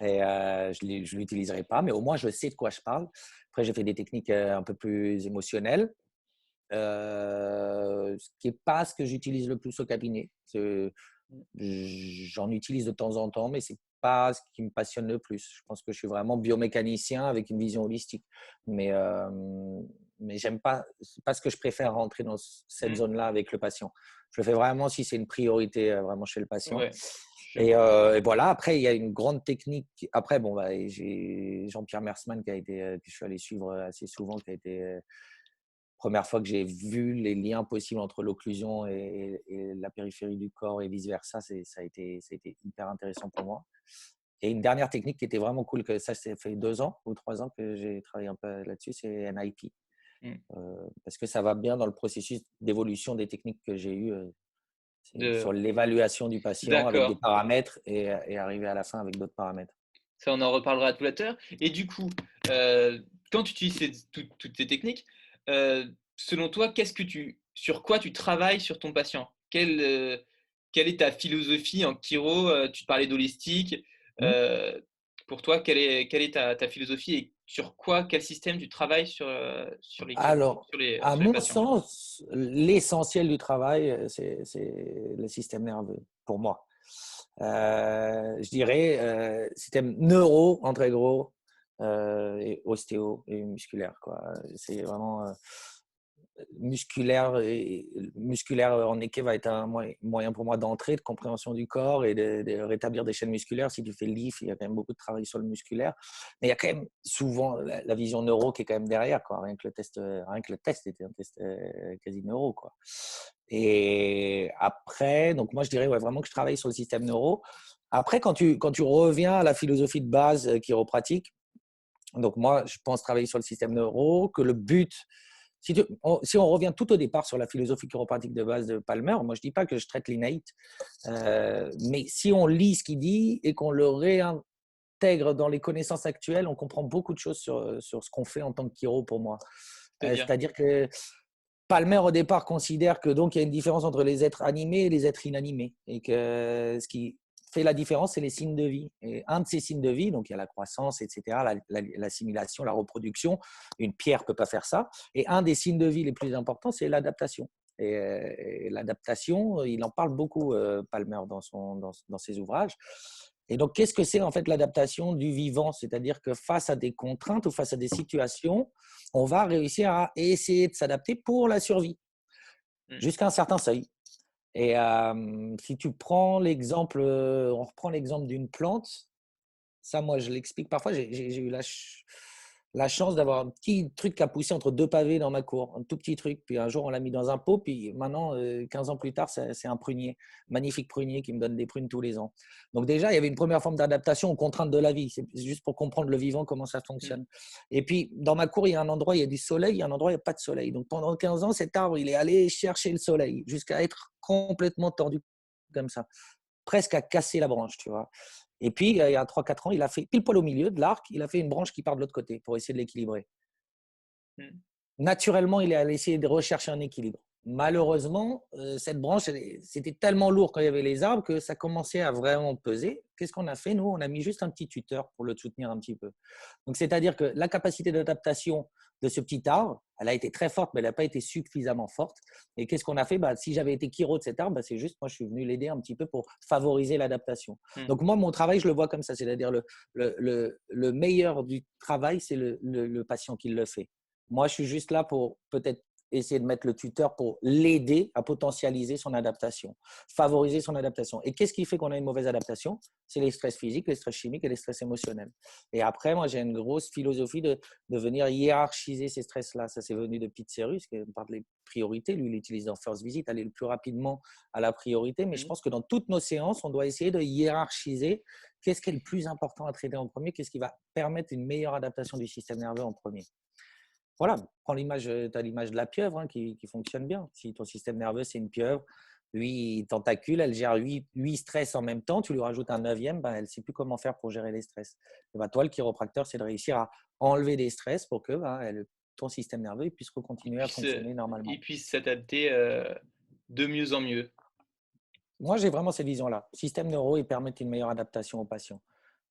S2: Et je ne l'utiliserai pas, mais au moins, je sais de quoi je parle. Après, j'ai fait des techniques un peu plus émotionnelles, ce qui n'est pas ce que j'utilise le plus au cabinet. J'en utilise de temps en temps, mais ce n'est pas ce qui me passionne le plus. Je pense que je suis vraiment biomécanicien avec une vision holistique. Mais j'aime pas, c'est pas ce que je préfère rentrer dans cette
S1: mmh,
S2: zone-là avec le patient. Je le fais vraiment si c'est une priorité vraiment chez le patient.
S1: ouais, je
S2: Et voilà, après, il y a une grande technique. Après, bon, bah, j'ai Jean-Pierre Mersman que je suis allé suivre assez souvent, qui a été première fois que j'ai vu les liens possibles entre l'occlusion et la périphérie du corps et vice-versa. Ça a été hyper intéressant pour moi. Et une dernière technique qui était vraiment cool, que ça, ça fait 2 ans ou 3 ans que j'ai travaillé un peu là-dessus, c'est NIP.
S1: mmh,
S2: Parce que ça va bien dans le processus d'évolution des techniques que j'ai eues. C'est
S1: de
S2: sur l'évaluation du patient avec des
S1: d'accord.
S2: paramètres et arriver à la fin avec d'autres paramètres.
S1: Ça, on en reparlera tout à l'heure. Et du coup, quand tu utilises toutes ces techniques, selon toi, sur quoi tu travailles sur ton patient? Quelle est ta philosophie en chiro? Tu parlais d'holistique.
S2: Mmh.
S1: Heu, pour toi, quelle est ta philosophie et sur quoi, quel système tu travailles sur les chiro
S2: Alors, à
S1: sur les
S2: mon
S1: patients?
S2: sens, l'essentiel du travail, c'est le système nerveux, pour moi. Je dirais système neuro, en très gros, et ostéo et musculaire, quoi. C'est vraiment musculaire en équé va être un moyen pour moi d'entrée, de compréhension du corps et de rétablir des chaînes musculaires. Si tu fais le lift, il y a quand même beaucoup de travail sur le musculaire. Mais il y a quand même souvent la vision neuro qui est quand même derrière, quoi. Rien que le test était un test quasi neuro, quoi. Et après, donc moi, je dirais ouais, vraiment que je travaille sur le système neuro. Après, quand tu reviens à la philosophie de base chiropratique, donc moi, je pense travailler sur le système neuro, que le but, si on revient tout au départ sur la philosophie chiropratique de base de Palmer, moi je ne dis pas que je traite l'inate, mais si on lit ce qu'il dit et qu'on le réintègre dans les connaissances actuelles, on comprend beaucoup de choses sur ce qu'on fait en tant que chiro pour moi.
S1: C'est-à-dire?
S2: C'est-à-dire que Palmer au départ considère que donc il y a une différence entre les êtres animés et les êtres inanimés et que ce qui fait la différence, c'est les signes de vie. Et un de ces signes de vie, donc il y a la croissance, etc., l'assimilation, la reproduction. Une pierre ne peut pas faire ça. Et un des signes de vie les plus importants, c'est l'adaptation. Et l'adaptation, il en parle beaucoup, Palmer, dans ses ouvrages. Et donc, qu'est-ce que c'est en fait l'adaptation du vivant? C'est-à-dire que face à des contraintes ou face à des situations, on va réussir à essayer de s'adapter pour la survie,
S1: Mmh,
S2: jusqu'à un certain seuil. Et si tu prends l'exemple, on reprend l'exemple d'une plante, ça, moi, je l'explique. Parfois, j'ai eu la chance d'avoir un petit truc qui a poussé entre deux pavés dans ma cour, un tout petit truc. Puis un jour, on l'a mis dans un pot. Puis maintenant, 15 ans plus tard, c'est un prunier, magnifique prunier qui me donne des prunes tous les ans. Donc déjà, il y avait une première forme d'adaptation aux contraintes de la vie. C'est juste pour comprendre le vivant, comment ça
S1: mmh,
S2: fonctionne. Et puis, dans ma cour, il y a un endroit, il y a du soleil, il y a un endroit, il n'y a pas de soleil. Donc pendant 15 ans, cet arbre, il est allé chercher le soleil jusqu'à être complètement tordu comme ça, presque à casser la branche, tu vois. Et puis, il y a 3-4 ans, il a fait pile poil au milieu de l'arc, il a fait une branche qui part de l'autre côté pour essayer de l'équilibrer.
S1: mmh.
S2: Naturellement, il a essayé de rechercher un équilibre. Malheureusement, cette branche, c'était tellement lourd quand il y avait les arbres que ça commençait à vraiment peser. Qu'est-ce qu'on a fait? Nous, on a mis juste un petit tuteur pour le soutenir un petit peu. Donc, c'est-à-dire que la capacité d'adaptation de ce petit arbre, elle a été très forte, mais elle n'a pas été suffisamment forte. Et qu'est-ce qu'on a fait? Si j'avais été chiro de cet arbre, c'est juste, moi, je suis venu l'aider un petit peu pour favoriser l'adaptation.
S1: Mmh.
S2: Donc, moi, mon travail, je le vois comme ça. C'est-à-dire le meilleur du travail, c'est le patient qui le fait. Moi, je suis juste là pour peut-être essayer de mettre le tuteur pour l'aider à potentialiser son adaptation, favoriser son adaptation. Et qu'est-ce qui fait qu'on a une mauvaise adaptation? C'est les stress physiques, les stress chimiques et les stress émotionnels. Et après, moi, j'ai une grosse philosophie de venir hiérarchiser ces stress-là. Ça, c'est venu de Pete Serus, qui parle des priorités. Lui, il utilise en first visit, aller le plus rapidement à la priorité. Mais je
S1: Mhm.
S2: pense que dans toutes nos séances, on doit essayer de hiérarchiser qu'est-ce qui est le plus important à traiter en premier, qu'est-ce qui va permettre une meilleure adaptation du système nerveux en premier. Voilà, prends l'image, tu as l'image de la pieuvre qui fonctionne bien. Si ton système nerveux, c'est une pieuvre, lui, tentacule, elle gère 8 stress en même temps, tu lui rajoutes un neuvième, ben, elle ne sait plus comment faire pour gérer les stress. Et ben, toi, le chiropracteur, c'est de réussir à enlever des stress pour que ton système nerveux puisse
S1: Il
S2: continuer à
S1: puisse,
S2: fonctionner normalement.
S1: il puisse s'adapter de mieux en mieux.
S2: Moi, j'ai vraiment cette vision-là. Système neuro, il permet une meilleure adaptation aux patients.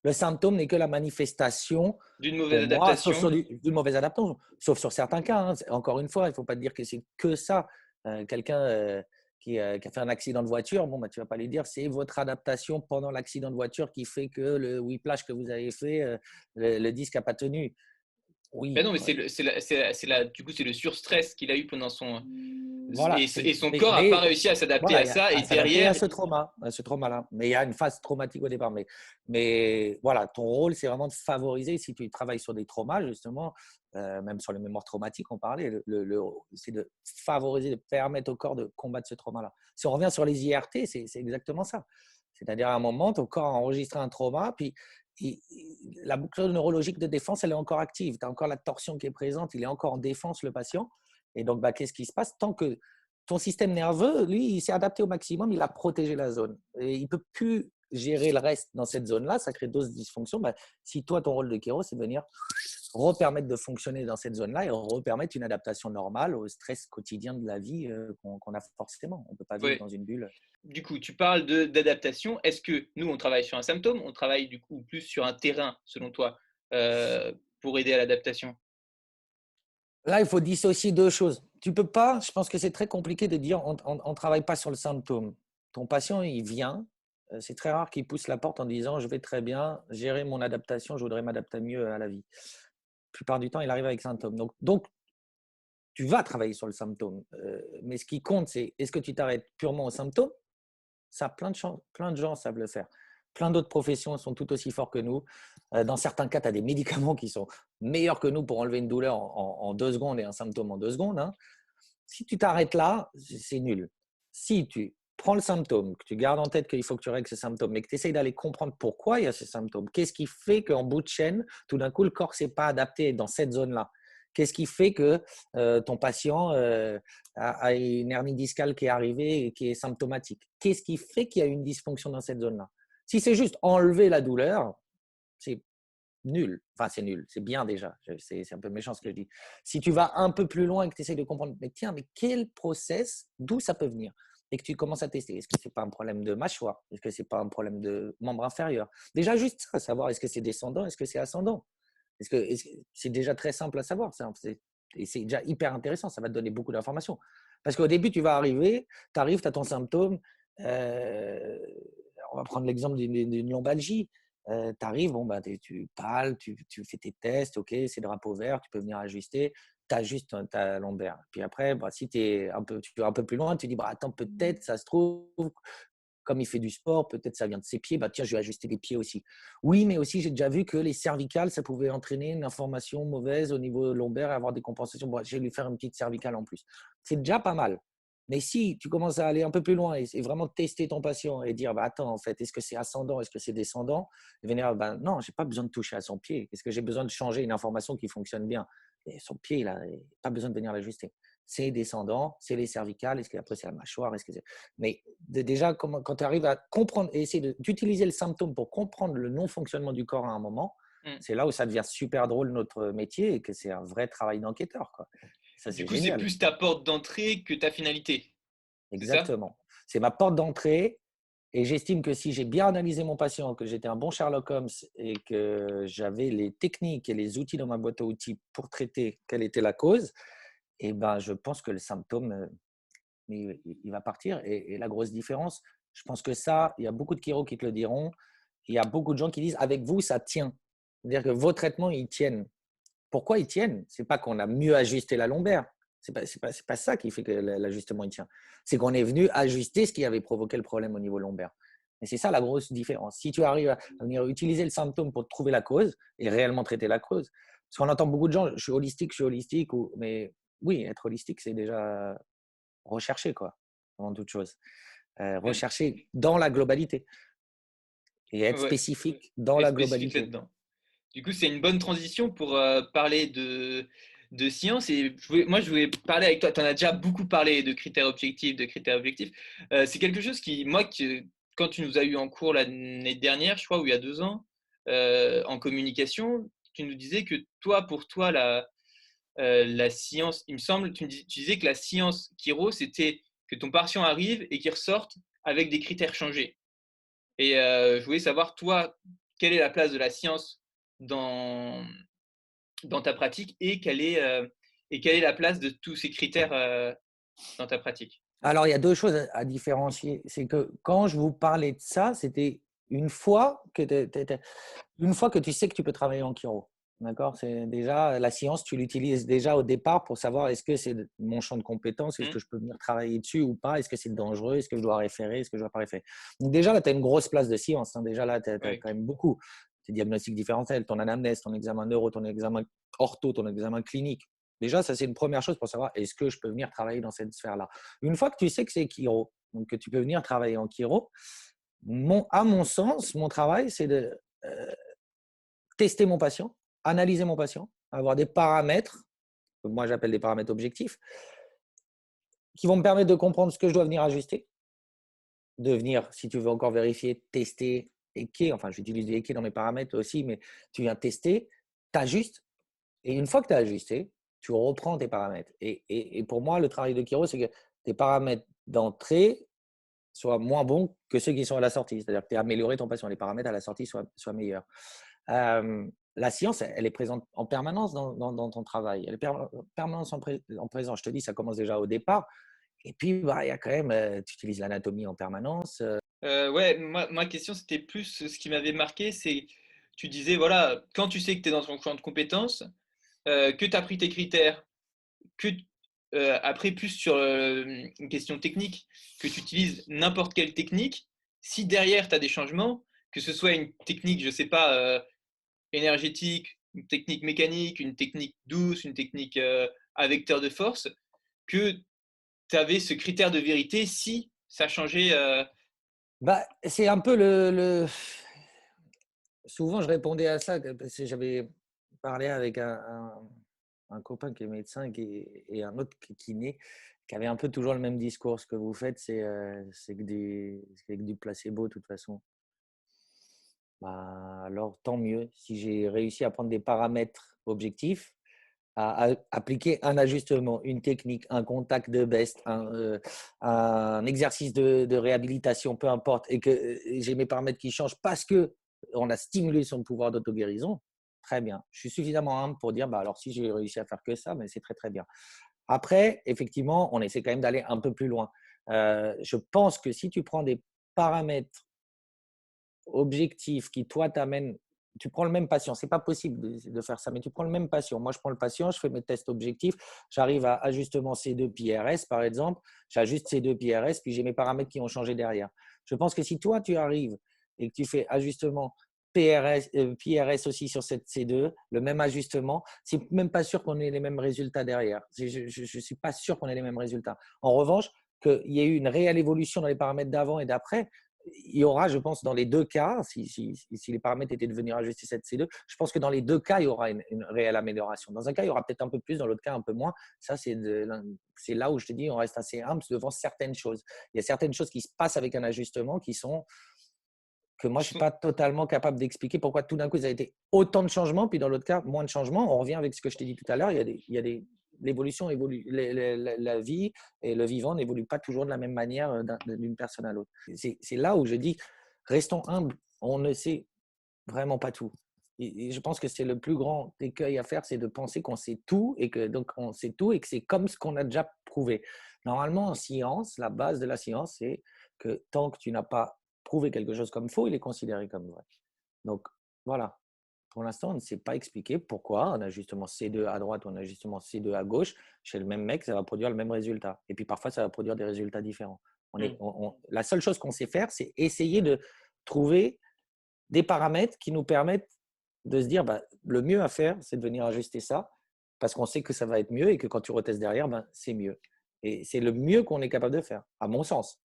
S2: Le symptôme n'est que la manifestation,
S1: D'une mauvaise
S2: pour moi, sauf
S1: adaptation.
S2: sur d'une mauvaise adaptation, sauf sur certains cas. Hein. Encore une fois, il ne faut pas dire que c'est que ça. Quelqu'un qui a fait un accident de voiture, bon, bah, tu ne vas pas lui dire c'est votre adaptation pendant l'accident de voiture qui fait que le whiplash que vous avez fait, le disque n'a pas tenu.
S1: Ben
S2: Oui,
S1: non, mais du coup, c'est le surstress qu'il a eu pendant son.
S2: voilà,
S1: Et son corps n'a pas réussi à s'adapter
S2: voilà,
S1: à
S2: il y a
S1: ça. Et
S2: à s'adapter
S1: derrière,
S2: à ce trauma-là. Mais il y a une phase traumatique au départ. Mais voilà, ton rôle, c'est vraiment de favoriser, si tu travailles sur des traumas, justement, même sur les mémoires traumatiques, on parlait, c'est de favoriser, de permettre au corps de combattre ce trauma-là. Si on revient sur les IRT, c'est exactement ça. C'est-à-dire, à un moment, ton corps a enregistré un trauma, puis la boucle neurologique de défense, elle est encore active. Tu as encore la torsion qui est présente, il est encore en défense, le patient. Et donc, bah, qu'est-ce qui se passe? Tant que ton système nerveux, lui, il s'est adapté au maximum, il a protégé la zone. Et il ne peut plus gérer le reste dans cette zone-là, ça crée d'autres dysfonctions. Bah, si toi, ton rôle de chiro, c'est de venir repermettre de fonctionner dans cette zone-là et repermettre une adaptation normale au stress quotidien de la vie qu'on a forcément. On ne peut pas vivre
S1: ouais,
S2: dans une bulle.
S1: du coup, tu parles d'adaptation. Est-ce que nous, on travaille sur un symptôme, on travaille du coup plus sur un terrain, selon toi, pour aider à l'adaptation?
S2: Là, il faut dissocier deux choses. Tu peux pas, je pense que c'est très compliqué de dire on ne travaille pas sur le symptôme. Ton patient, il vient. C'est très rare qu'il pousse la porte en disant je vais très bien, gérer mon adaptation, je voudrais m'adapter mieux à la vie. La plupart du temps, il arrive avec symptômes. Donc tu vas travailler sur le symptôme. Mais ce qui compte, c'est est-ce que tu t'arrêtes purement au symptôme? Ça, plein de gens savent le faire. Plein d'autres professions sont tout aussi forts que nous. Dans certains cas, tu as des médicaments qui sont meilleurs que nous pour enlever une douleur en 2 secondes et un symptôme en 2 secondes. Hein. Si tu t'arrêtes là, c'est nul. Si tu prends le symptôme, que tu gardes en tête qu'il faut que tu règles ce symptôme, mais que tu essayes d'aller comprendre pourquoi il y a ces symptômes, qu'est-ce qui fait qu'en bout de chaîne, tout d'un coup, le corps ne s'est pas adapté dans cette zone-là? Qu'est-ce qui fait que ton patient a une hernie discale qui est arrivée et qui est symptomatique? Qu'est-ce qui fait qu'il y a une dysfonction dans cette zone-là? Si c'est juste enlever la douleur, c'est nul. Enfin, c'est nul. C'est bien déjà. C'est un peu méchant ce que je dis. Si tu vas un peu plus loin et que tu essaies de comprendre, mais tiens, mais quel process, d'où ça peut venir? Et que tu commences à tester. Est-ce que ce n'est pas un problème de mâchoire? Est-ce que ce n'est pas un problème de membre inférieur? Déjà, juste ça, savoir est-ce que c'est descendant, est-ce que c'est ascendant? C'est déjà très simple à savoir. Et c'est déjà hyper intéressant. Ça va te donner beaucoup d'informations. Parce qu'au début, tu vas arriver, tu arrives, tu as ton symptôme. euh, on va prendre l'exemple d'une lombalgie. Tu arrives, bon, bah, tu parles, tu fais tes tests, ok, c'est drapeau vert, tu peux venir ajuster, tu ajustes ta lombaire. Puis après, bah, si tu vas un peu plus loin, tu dis, bah, attends, peut-être, ça se trouve, comme il fait du sport, peut-être ça vient de ses pieds, bah, tiens, je vais ajuster les pieds aussi. Oui, mais aussi, j'ai déjà vu que les cervicales, ça pouvait entraîner une information mauvaise au niveau lombaire et avoir des compensations. Bon, je vais lui faire une petite cervicale en plus. C'est déjà pas mal. Mais si tu commences à aller un peu plus loin et vraiment tester ton patient et dire, bah, attends, en fait, est-ce que c'est ascendant, est-ce que c'est descendant? Et venir, bah, non, je n'ai pas besoin de toucher à son pied. Est-ce que j'ai besoin de changer une information qui fonctionne bien? Et son pied, il n'a pas besoin de venir l'ajuster. C'est descendant, c'est les cervicales, est-ce qu'après c'est la mâchoire, est-ce que c'est... Mais déjà, quand tu arrives à comprendre et essayer d'utiliser le symptôme pour comprendre le non-fonctionnement du corps à un moment,
S1: Mm.
S2: c'est là où ça devient super drôle notre métier et que c'est un vrai travail d'enquêteur, quoi. Ça,
S1: Du
S2: c'est
S1: coup, c'est
S2: génial.
S1: plus ta porte d'entrée que ta finalité. C'est ça?
S2: Exactement. C'est ma porte d'entrée et j'estime que si j'ai bien analysé mon patient, que j'étais un bon Sherlock Holmes et que j'avais les techniques et les outils dans ma boîte à outils pour traiter quelle était la cause, et ben, je pense que le symptôme, il va partir. Et la grosse différence, je pense que ça, il y a beaucoup de chiros qui te le diront. Il y a beaucoup de gens qui disent avec vous, ça tient. C'est-à-dire que vos traitements, ils tiennent. pourquoi ils tiennent? C'est pas qu'on a mieux ajusté la lombaire. C'est pas ça qui fait que l'ajustement il tient. C'est qu'on est venu ajuster ce qui avait provoqué le problème au niveau lombaire. Et c'est ça la grosse différence. Si tu arrives à venir utiliser le symptôme pour trouver la cause et réellement traiter la cause, parce qu'on entend beaucoup de gens, je suis holistique, mais oui, être holistique, c'est déjà rechercher, quoi, avant toute chose.
S1: Ouais,
S2: Rechercher dans la globalité et être
S1: ouais,
S2: spécifique dans
S1: et
S2: la
S1: spécifique
S2: globalité.
S1: là-dedans. Du coup, c'est une bonne transition pour parler de science. Et moi, je voulais parler avec toi. Tu en as déjà beaucoup parlé de critères objectifs, de critères objectifs. C'est quelque chose qui, moi, quand tu nous as eu en cours l'année dernière, je crois, ou il y a 2 ans, en communication, tu nous disais que toi, pour toi, la science, il me semble, tu disais que la science Kiro, c'était que ton patient arrive et qu'il ressorte avec des critères changés. Et je voulais savoir, toi, quelle est la place de la science dans, dans ta pratique et quelle est la place de tous ces critères dans ta pratique?
S2: Alors, il y a deux choses à différencier. C'est que quand je vous parlais de ça, c'était une fois que, une fois que tu sais que tu peux travailler en chiro. D'accord. C'est déjà la science, tu l'utilises déjà au départ pour savoir est-ce que c'est mon champ de compétences, est-ce
S1: Mmh.
S2: que je peux venir travailler dessus ou pas, est-ce que c'est dangereux, est-ce que je dois référer, est-ce que je dois pas référer. Donc, déjà là, tu as une grosse place de science, hein. Déjà là, tu as
S1: Oui.
S2: quand même beaucoup. Tes diagnostics différentiels, ton anamnèse, ton examen neuro, ton examen ortho, ton examen clinique. Déjà, ça, c'est une première chose pour savoir est-ce que je peux venir travailler dans cette sphère-là. Une fois que tu sais que c'est chiro, donc que tu peux venir travailler en chiro, à mon sens, mon travail, c'est de tester mon patient, analyser mon patient, avoir des paramètres, que moi j'appelle des paramètres objectifs, qui vont me permettre de comprendre ce que je dois venir ajuster, de venir, si tu veux encore vérifier, tester, équer, enfin j'utilise des équés dans mes paramètres aussi, mais tu viens tester, tu ajustes, et une fois que tu as ajusté, tu reprends tes paramètres. Et pour moi, le travail de chiro, c'est que tes paramètres d'entrée soient moins bons que ceux qui sont à la sortie. C'est-à-dire que tu as amélioré ton patient, les paramètres à la sortie soient meilleurs. La science, elle est présente en permanence dans ton travail. Elle est permanence en présence. Je te dis, ça commence déjà au départ. Et puis, bah, il y a quand même, tu utilises l'anatomie en permanence.
S1: Ouais, ma question, c'était plus ce qui m'avait marqué, c'est tu disais, voilà, quand tu sais que tu es dans ton champ de compétences, que tu as pris tes critères, que après, plus sur une question technique, que tu utilises n'importe quelle technique, si derrière tu as des changements, que ce soit une technique, je sais pas, énergétique, une technique mécanique, une technique douce, une technique à vecteur de force, que tu avais ce critère de vérité si ça changeait.
S2: Bah, c'est un peu souvent, je répondais à ça parce que j'avais parlé avec un copain qui est médecin et un autre qui est kiné, qui avait un peu toujours le même discours. Ce que vous faites, c'est que du placebo, de toute façon. Bah, alors, tant mieux. Si j'ai réussi à prendre des paramètres objectifs, à appliquer un ajustement, une technique, un contact de best, un exercice de réhabilitation, peu importe, et que j'ai mes paramètres qui changent parce que on a stimulé son pouvoir d'auto-guérison, très bien. Je suis suffisamment humble pour dire, bah, alors si j'ai réussi à faire que ça, mais c'est très, très bien. Après, effectivement, on essaie quand même d'aller un peu plus loin. Je pense que si tu prends des paramètres objectif qui, toi, t'amène, tu prends le même patient, c'est pas possible de faire ça, mais tu prends le même patient. Moi, je prends le patient, je fais mes tests objectifs, j'arrive à ajustement C2 puis RS, par exemple, j'ajuste C2 puis RS, puis j'ai mes paramètres qui ont changé derrière. Je pense que si toi, tu arrives et que tu fais ajustement PRS, PRS aussi sur cette C2, le même ajustement, c'est même pas sûr qu'on ait les mêmes résultats derrière. Je suis pas sûr qu'on ait les mêmes résultats. En revanche, qu'il y ait eu une réelle évolution dans les paramètres d'avant et d'après, il y aura, je pense, dans les deux cas, si les paramètres étaient de venir ajuster cette C2, je pense que dans les deux cas, il y aura une réelle amélioration. Dans un cas, il y aura peut-être un peu plus, dans l'autre cas, un peu moins. Ça, c'est là où je te dis, on reste assez humble devant certaines choses. Il y a certaines choses qui se passent avec un ajustement que moi, je ne suis pas totalement capable d'expliquer pourquoi tout d'un coup, ça a été autant de changements, puis dans l'autre cas, moins de changements. On revient avec ce que je t'ai dit tout à l'heure. L'évolution évolue, la vie et le vivant n'évoluent pas toujours de la même manière d'une personne à l'autre. C'est là où je dis, restons humbles, on ne sait vraiment pas tout. Et je pense que c'est le plus grand écueil à faire, c'est de penser qu'on sait tout et que donc on sait tout et que c'est comme ce qu'on a déjà prouvé. Normalement, en science, la base de la science, c'est que tant que tu n'as pas prouvé quelque chose comme faux, il est considéré comme vrai. Donc voilà. Pour l'instant, on ne sait pas expliquer pourquoi un ajustement C2 à droite ou un ajustement C2 à gauche, chez le même mec, ça va produire le même résultat. Et puis parfois, ça va produire des résultats différents.
S1: Mmh.
S2: La seule chose qu'on sait faire, c'est essayer de trouver des paramètres qui nous permettent de se dire, bah, le mieux à faire, c'est de venir ajuster ça, parce qu'on sait que ça va être mieux et que quand tu retestes derrière, ben, c'est mieux. Et c'est le mieux qu'on est capable de faire, à mon sens.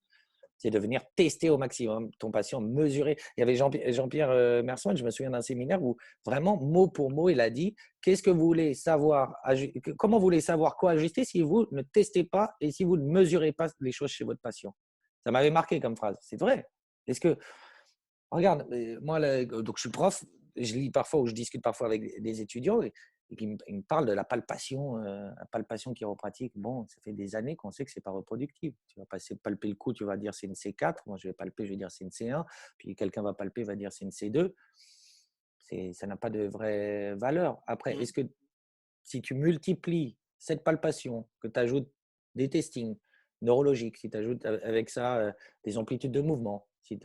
S2: C'est de venir tester au maximum ton patient, mesurer. Il y avait Jean-Pierre Mersman, je me souviens d'un séminaire où vraiment, mot pour mot, il a dit, qu'est-ce que vous voulez savoir, comment vous voulez savoir quoi ajuster si vous ne testez pas et si vous ne mesurez pas les choses chez votre patient. Ça m'avait marqué comme phrase. C'est vrai. Est-ce que regarde, moi, donc je suis prof, je lis parfois ou je discute parfois avec des étudiants et puis ils me parlent de la palpation chiropratique. Bon, ça fait des années qu'on sait que c'est pas reproductif. Tu vas passer palper le cou, tu vas dire c'est une C4. Moi, je vais palper, je vais dire c'est une C1. Puis quelqu'un va palper, va dire c'est une C2. Ça n'a pas de vraie valeur. Après,
S1: Mmh.
S2: est-ce que si tu multiplies cette palpation, que tu ajoutes des testings neurologiques, si tu ajoutes avec ça des amplitudes de mouvement, si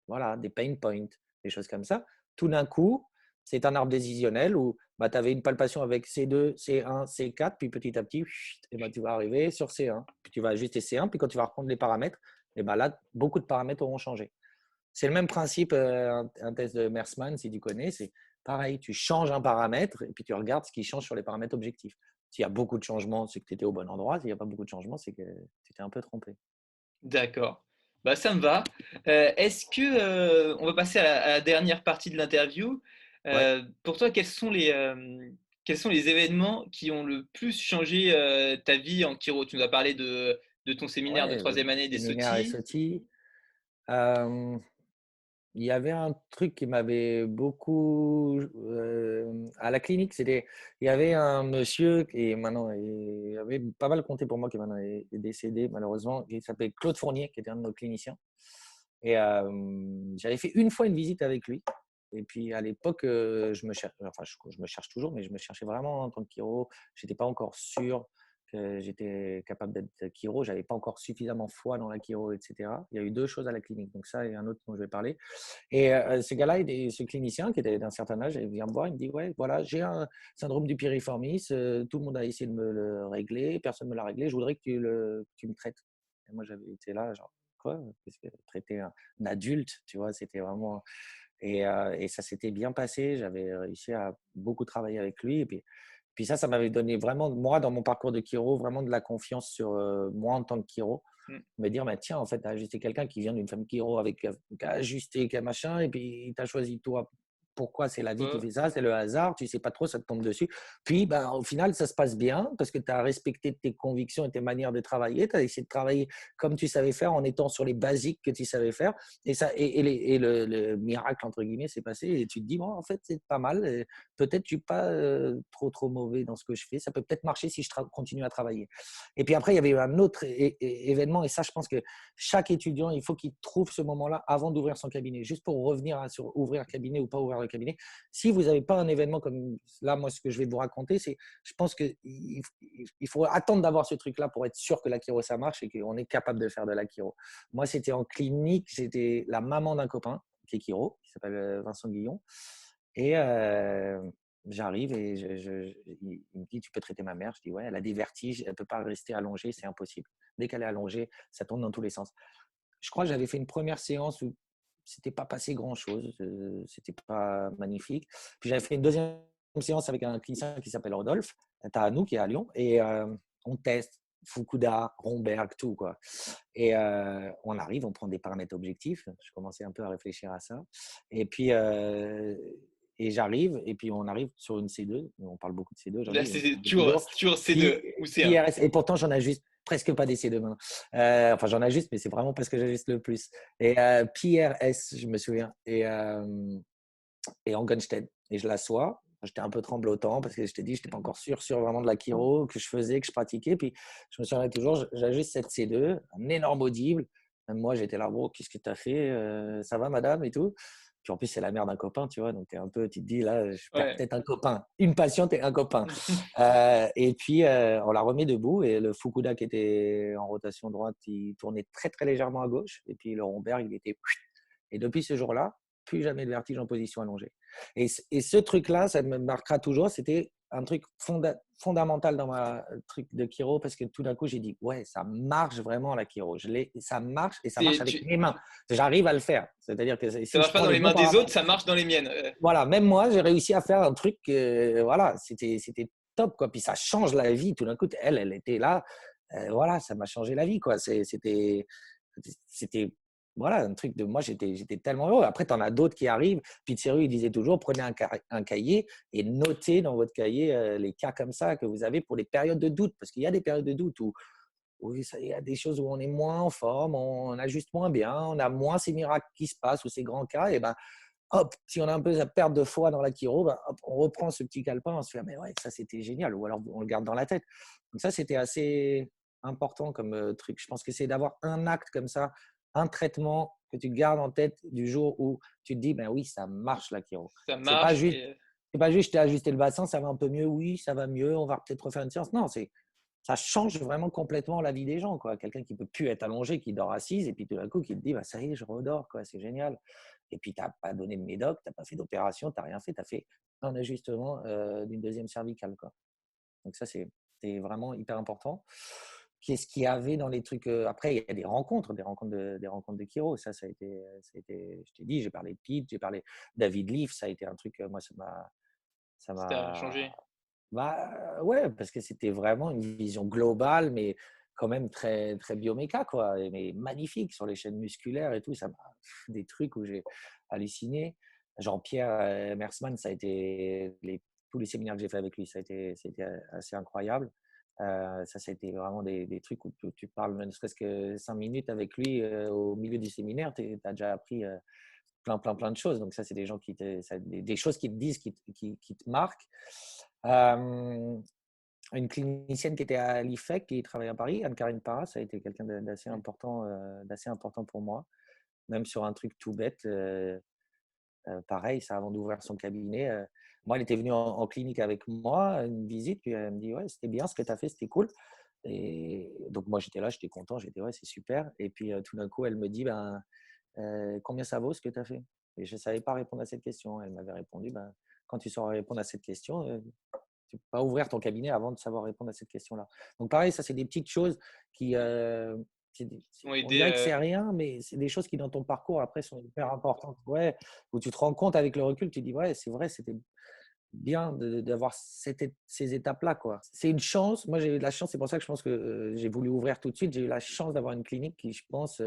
S2: voilà, des pain points, des choses comme ça, tout d'un coup, c'est un arbre décisionnel où bah, tu avais une palpation avec C2, C1, C4, puis petit à petit, et bah, tu vas arriver sur C1, puis tu vas ajuster C1, puis quand tu vas reprendre les paramètres, et bah, là, beaucoup de paramètres auront changé. C'est le même principe, un test de Mersman, si tu connais, c'est pareil, tu changes un paramètre et puis tu regardes ce qui change sur les paramètres objectifs. S'il y a beaucoup de changements, c'est que tu étais au bon endroit. S'il n'y a pas beaucoup de changements, c'est que tu t'es un peu trompé.
S1: D'accord. Bah, ça me va. Est-ce que, on va passer à la dernière partie de l'interview.
S2: Ouais,
S1: Pour toi, quels sont les événements qui ont le plus changé, ta vie en chiro? Tu nous as parlé de ton séminaire de
S2: ouais,
S1: troisième année des
S2: séminaire et
S1: SOTI.
S2: SOTI. Euh, il y avait un truc qui m'avait beaucoup à la clinique, il y avait un monsieur qui maintenant il avait pas mal compté pour moi, qui maintenant est décédé malheureusement. Il s'appelait Claude Fournier, qui était un de nos cliniciens. Et j'avais fait une fois une visite avec lui. Et puis à l'époque, je me cherche toujours, mais je me cherchais vraiment en tant que chiro. Je n'étais pas encore sûr que j'étais capable d'être chiro. Je n'avais pas encore suffisamment foi dans la chiro, etc. Il y a eu deux choses à la clinique, donc ça et un autre dont je vais parler. Et ce gars-là, ce clinicien qui était d'un certain âge, il vient me voir, il me dit, ouais, voilà, j'ai un syndrome du piriformis, tout le monde a essayé de me le régler, personne ne me l'a réglé, je voudrais que tu me traites. Et moi, j'avais été là, genre, quoi? Parce que traiter un adulte, tu vois, c'était vraiment… Et ça s'était bien passé, j'avais réussi à beaucoup travailler avec lui. Et puis ça m'avait donné vraiment, moi, dans mon parcours de chiro, vraiment de la confiance sur moi en tant que chiro,
S1: Mmh.
S2: me dire, bah, tiens, en fait, tu as ajusté quelqu'un qui vient d'une femme chiro avec qui a ajusté, qui a machin, et puis tu as choisi toi. Pourquoi? C'est la vie qui
S1: Pourquoi?
S2: fait ça, c'est le hasard, tu sais pas trop, ça te tombe dessus. Puis, ben, au final, ça se passe bien parce que tu as respecté tes convictions et tes manières de travailler. Tu as essayé de travailler comme tu savais faire en étant sur les basiques que tu savais faire. Et le miracle, entre guillemets, s'est passé. Et tu te dis, bon, en fait, c'est pas mal. Peut-être je suis pas trop mauvais dans ce que je fais. Ça peut peut-être marcher si je continue à travailler. Et puis après, il y avait eu un autre événement. Et ça, je pense que chaque étudiant, il faut qu'il trouve ce moment-là avant d'ouvrir son cabinet. Juste pour revenir sur ouvrir cabinet ou pas ouvrir le cabinet. Si vous n'avez pas un événement comme là, moi, ce que je vais vous raconter, c'est, je pense qu'il faut attendre d'avoir ce truc-là pour être sûr que l'achiro, ça marche et qu'on est capable de faire de l'achiro. Moi, c'était en clinique, j'étais la maman d'un copain qui est chiro, qui s'appelle Vincent Guillon. Et j'arrive et il me dit, tu peux traiter ma mère? Je dis, ouais, elle a des vertiges, elle ne peut pas rester allongée, c'est impossible. Dès qu'elle est allongée, ça tourne dans tous les sens. Je crois que j'avais fait une première séance où c'était pas passé grand-chose, c'était pas magnifique. Puis j'avais fait une deuxième séance avec un clinicien qui s'appelle Rodolphe, à nous qui est à Lyon, et on teste Fukuda, Romberg, tout quoi. Et on arrive, on prend des paramètres objectifs. Je commençais un peu à réfléchir à ça. Et puis et j'arrive, et puis on arrive sur une C2. On parle beaucoup de C2
S1: Là,
S2: aujourd'hui, mais
S1: c'est
S2: toujours.
S1: toujours C2 ou C1.
S2: PRS, et pourtant j'en ai juste presque pas des C2 maintenant. Enfin, j'en ai juste, mais c'est vraiment parce que j'ajuste le plus. Et PRS, je me souviens, et Engenstedt. Et je l'assois. J'étais un peu tremblotant parce que je t'ai dit, je n'étais pas encore sûr vraiment de la chiro que je faisais, que je pratiquais. Puis je me souviens toujours, j'ajuste cette C2, un énorme audible. Même moi, j'étais là, bon, qu'est-ce que tu as fait? Ça va, madame? Et tout. Puis en plus, c'est la mère d'un copain, tu vois. Donc, tu te dis, là, je perds
S1: Ouais.
S2: peut-être un copain. Une patiente et un copain. Et puis, on la remet debout. Et le Fukuda qui était en rotation droite, il tournait très, très légèrement à gauche. Et puis, le Romberg, il était… Et depuis ce jour-là, plus jamais de vertige en position allongée. Et ce truc-là, ça me marquera toujours. C'était un truc fondamental dans ma truc de chiro parce que tout d'un coup, j'ai dit, ouais, ça marche vraiment la chiro. Ça marche et ça marche avec mes mains. J'arrive à le faire. C'est-à-dire que
S1: Ça
S2: si je
S1: marche pas
S2: prends
S1: dans
S2: les
S1: les
S2: bons
S1: mains des
S2: paramètres,
S1: autres, ça marche dans les miennes.
S2: voilà, même moi, j'ai réussi à faire un truc, voilà, c'était top, quoi. Puis ça change la vie. Tout d'un coup, elle était là. Voilà, ça m'a changé la vie, quoi. C'était, voilà, un truc de moi, j'étais tellement heureux. Après, tu en as d'autres qui arrivent. Pizzeru, il disait toujours, prenez un cahier et notez dans votre cahier les cas comme ça que vous avez pour les périodes de doute. Parce qu'il y a des périodes de doute où il y a des choses où on est moins en forme, on ajuste moins bien, on a moins ces miracles qui se passent ou ces grands cas. Et ben, hop, si on a un peu la perte de foi dans la chiro, ben, hop, on reprend ce petit calepin, on se fait, mais ouais, ça c'était génial, ou alors on le garde dans la tête. Donc ça, c'était assez important comme truc. Je pense que c'est d'avoir un acte comme ça, un traitement que tu gardes en tête du jour où tu te dis, ben oui, ça marche la chiro.
S1: Ça
S2: C'est pas
S1: marche.
S2: juste, c'est pas juste, je t'ai ajusté le bassin, ça va un peu mieux, oui, ça va mieux, on va peut-être refaire une séance. Non, ça change vraiment complètement la vie des gens, quoi. Quelqu'un qui peut plus être allongé, qui dort assise, et puis tout d'un coup, qui te dit, bah, ça y est, je redors, quoi, c'est génial. Et puis, tu n'as pas donné de médoc, tu n'as pas fait d'opération, tu n'as rien fait, tu as fait un ajustement d'une deuxième cervicale, quoi. Donc ça, c'est vraiment hyper important. Qu'est-ce qu'il y avait dans les trucs après, il y a des rencontres de chiro. Ça a été, je t'ai dit, j'ai parlé de Pete, j'ai parlé de David Leaf, ça a été un truc, moi, ça
S1: Ça a
S2: m'a
S1: changé.
S2: bah, ouais, parce que c'était vraiment une vision globale, mais quand même très, très bioméca, quoi. Mais magnifique sur les chaînes musculaires et tout. Ça m'a des trucs où j'ai halluciné. Jean-Pierre Mersman, ça a été tous les séminaires que j'ai fait avec lui, c'était assez incroyable. Ça, c'était vraiment des trucs où tu parles ne serait-ce que 5 minutes avec lui au milieu du séminaire, tu as déjà appris plein de choses. Donc ça, c'est des gens des choses qui te disent, qui te marquent. Une clinicienne qui était à l'IFEC, qui travaillait à Paris, Anne-Carine Parra, ça a été quelqu'un d'assez important pour moi. Même sur un truc tout bête, pareil, ça avant d'ouvrir son cabinet. Moi, elle était venue en clinique avec moi, une visite, puis elle me dit, ouais, c'était bien ce que tu as fait, c'était cool. Et donc moi, j'étais là, j'étais content, j'étais, ouais, c'est super. Et puis tout d'un coup, elle me dit, ben, combien ça vaut ce que tu as fait? Et je ne savais pas répondre à cette question. Elle m'avait répondu, ben, quand tu sauras répondre à cette question, tu peux pas ouvrir ton cabinet avant de savoir répondre à cette question-là. Donc pareil, ça c'est des petites choses qui,
S1: Ont
S2: on
S1: aidé.
S2: dirait que c'est rien, mais c'est des choses qui dans ton parcours après sont hyper importantes. Ouais, où tu te rends compte avec le recul, tu dis ouais, c'est vrai, c'était bien d'avoir ces étapes-là, quoi. C'est une chance. Moi, j'ai eu de la chance. C'est pour ça que je pense que j'ai voulu ouvrir tout de suite. J'ai eu la chance d'avoir une clinique qui, je pense,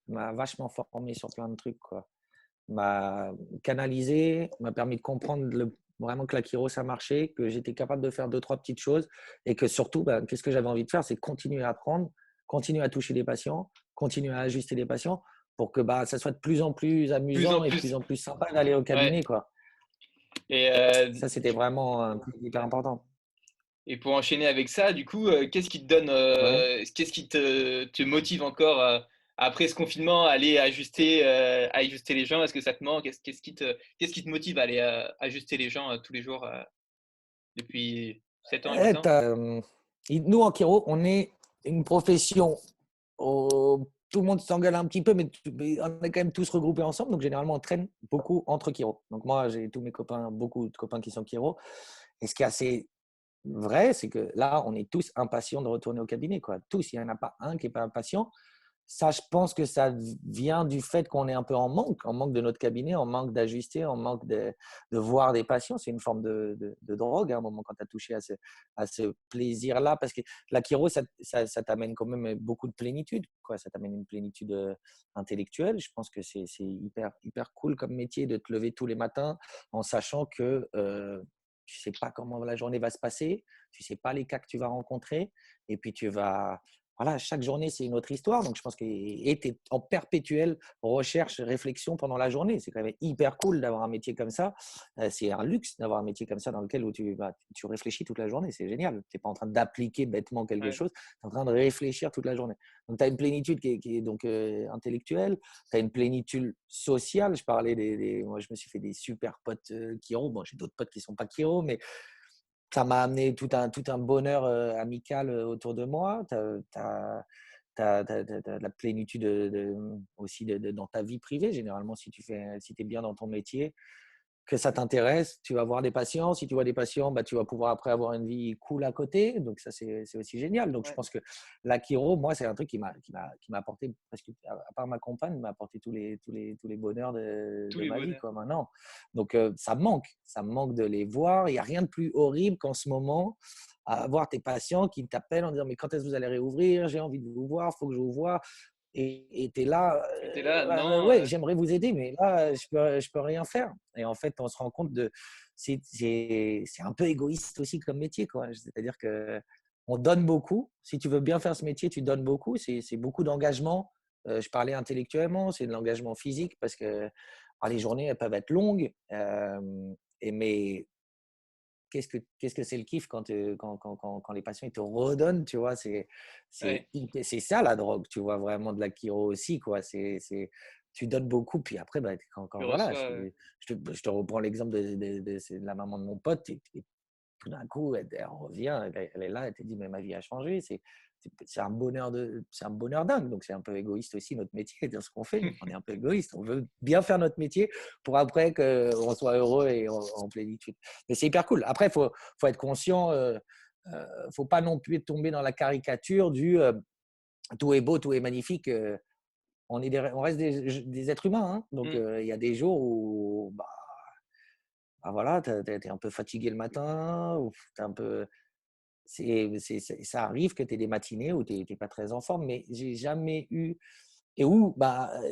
S2: m'a vachement formé sur plein de trucs, quoi. M'a canalisé, m'a permis de comprendre vraiment que la chiro, ça marchait, que j'étais capable de faire deux, trois petites choses et que surtout, ben, qu'est-ce que j'avais envie de faire, c'est continuer à apprendre, continuer à toucher des patients, continuer à ajuster des patients pour que bah, ça soit de plus en plus
S1: Plus en
S2: amusant et de plus
S1: plus.
S2: en plus sympa d'aller au
S1: Ouais.
S2: cabinet, quoi.
S1: Et,
S2: Ça, c'était vraiment un truc hyper important.
S1: et pour enchaîner avec ça, du coup, qu'est-ce qui te donne,
S2: Ouais.
S1: qu'est-ce qui te motive encore après ce confinement à aller ajuster les gens? Est-ce que ça te manque? Qu'est-ce qui te motive à aller ajuster les gens tous les jours depuis 7 ans, 8 ans?
S2: Nous, en chiro, on est une profession. Tout le monde s'engueule un petit peu, mais on est quand même tous regroupés ensemble. Donc, généralement, on traîne beaucoup entre chiro. Donc, moi, j'ai tous mes copains, beaucoup de copains qui sont chiro. Et ce qui est assez vrai, c'est que là, on est tous impatients de retourner au cabinet, quoi. Tous, il n'y en a pas un qui n'est pas impatient. Ça, je pense que ça vient du fait qu'on est un peu en manque de notre cabinet, en manque d'ajuster, en manque de voir des patients. C'est une forme de drogue, hein, à un moment, quand tu as touché à ce plaisir-là. Parce que la chiro, ça t'amène quand même beaucoup de plénitude, quoi. Ça t'amène une plénitude intellectuelle. Je pense que c'est hyper, hyper cool comme métier de te lever tous les matins en sachant que tu ne sais pas comment la journée va se passer, tu ne sais pas les cas que tu vas rencontrer. Et puis, voilà, chaque journée, c'est une autre histoire. Donc, je pense que tu es en perpétuelle recherche, réflexion pendant la journée. C'est quand même hyper cool d'avoir un métier comme ça. C'est un luxe d'avoir un métier comme ça dans lequel où tu réfléchis toute la journée. C'est génial. Tu n'es pas en train d'appliquer bêtement quelque
S1: Ouais.
S2: chose. Tu es en train de réfléchir toute la journée. Donc, tu as une plénitude qui est donc intellectuelle. Tu as une plénitude sociale. Je parlais moi, je me suis fait des super potes chiro. Bon, j'ai d'autres potes qui ne sont pas chiro, mais ça m'a amené tout un bonheur amical autour de moi. Tu as la plénitude aussi dans ta vie privée. Généralement, si tu es bien dans ton métier, que ça t'intéresse, tu vas voir des patients. Si tu vois des patients, bah, tu vas pouvoir après avoir une vie cool à côté. Donc, ça, c'est aussi génial. Donc, je
S1: Ouais,
S2: pense que la chiro, moi, c'est un truc qui m'a apporté presque, à part ma compagne, m'a apporté tous les bonheurs
S1: tous
S2: de
S1: les
S2: ma vie,
S1: bonheurs.
S2: quoi, maintenant. Donc, ça me manque de les voir. Il n'y a rien de plus horrible qu'en ce moment, à voir tes patients qui t'appellent en disant, mais quand est-ce que vous allez réouvrir? J'ai envie de vous voir, il faut que je vous voie. Et tu es là,
S1: Et tu là,
S2: bah,
S1: non,
S2: ouais, j'aimerais vous aider, mais là, je peux rien faire. Et en fait, on se rend compte c'est un peu égoïste aussi comme métier, quoi. C'est-à-dire que on donne beaucoup. Si tu veux bien faire ce métier, tu donnes beaucoup. C'est beaucoup d'engagement. Je parlais intellectuellement, c'est de l'engagement physique parce que les journées, elles peuvent être longues. Mais qu'est-ce que c'est le kiff quand les patients ils te redonnent, tu vois,
S1: ouais,
S2: c'est ça la drogue, tu vois, vraiment de la chiro aussi, quoi. Tu donnes beaucoup, puis après, bah,
S1: tu
S2: voilà,
S1: reçois,
S2: je te reprends l'exemple c'est de la maman de mon pote, et tout d'un coup, elle revient, elle est là, elle te dit, mais ma vie a changé, c'est un bonheur dingue. Donc, c'est un peu égoïste aussi notre métier, dans ce qu'on fait. On est un peu égoïste. On veut bien faire notre métier pour après qu'on soit heureux et en plénitude. Mais c'est hyper cool. Après, faut être conscient. Faut pas non plus tomber dans la caricature du tout est beau, tout est magnifique. On reste des êtres humains. Hein. Donc,
S1: mmh,
S2: il y a des jours où voilà, tu es un peu fatigué le matin, ou t'es un peu, ça arrive que tu aies des matinées où tu n'es pas très en forme, mais j'ai jamais eu. Et où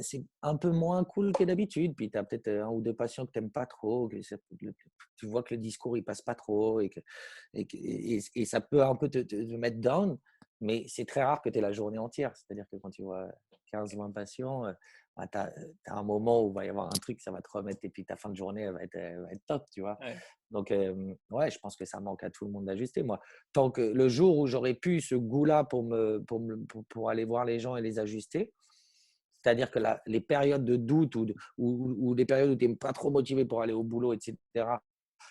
S2: c'est un peu moins cool que d'habitude. Puis tu as peut-être un ou deux patients que tu n'aimes pas trop, tu vois que le discours il passe pas trop et ça peut un peu te mettre down, mais c'est très rare que tu aies la journée entière. C'est-à-dire que quand tu vois 15-20 patients, tu as un moment où il va y avoir un truc, ça va te remettre et puis ta fin de journée elle va être top, tu vois.
S1: ouais,
S2: Donc, ouais, je pense que ça manque à tout le monde d'ajuster. Moi, tant que le jour où j'aurais pu ce goût-là pour aller voir les gens et les ajuster, c'est-à-dire que les périodes de doute ou les périodes où tu n'es pas trop motivé pour aller au boulot, etc.,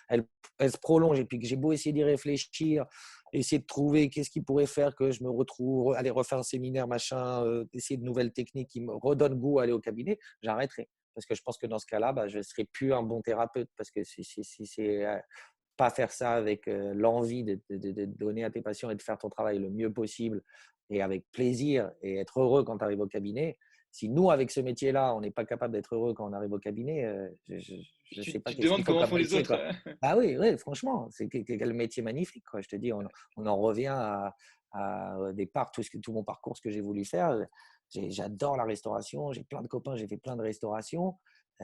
S2: elles, elles se prolongent. Et puis que j'ai beau essayer d'y réfléchir, essayer de trouver qu'est-ce qui pourrait faire que je me retrouve, aller refaire un séminaire, machin, essayer de nouvelles techniques qui me redonnent goût à aller au cabinet, j'arrêterai. Parce que je pense que dans ce cas-là, je ne serai plus un bon thérapeute. Parce que si c'est pas faire ça avec l'envie de donner à tes patients et de faire ton travail le mieux possible et avec plaisir et être heureux quand tu arrives au cabinet. Si nous, avec ce métier-là, on n'est pas capable d'être heureux quand on arrive au cabinet, je ne sais pas
S1: tu te
S2: qu'est-ce
S1: demandes
S2: qu'il faut
S1: comment
S2: comme
S1: font les
S2: métier,
S1: autres,
S2: quoi. Ah oui, oui, franchement, c'est quel métier magnifique, quoi. Je te dis, on en revient au départ, tout mon parcours, ce que j'ai voulu faire. J'adore la restauration, j'ai plein de copains, j'ai fait plein de restauration.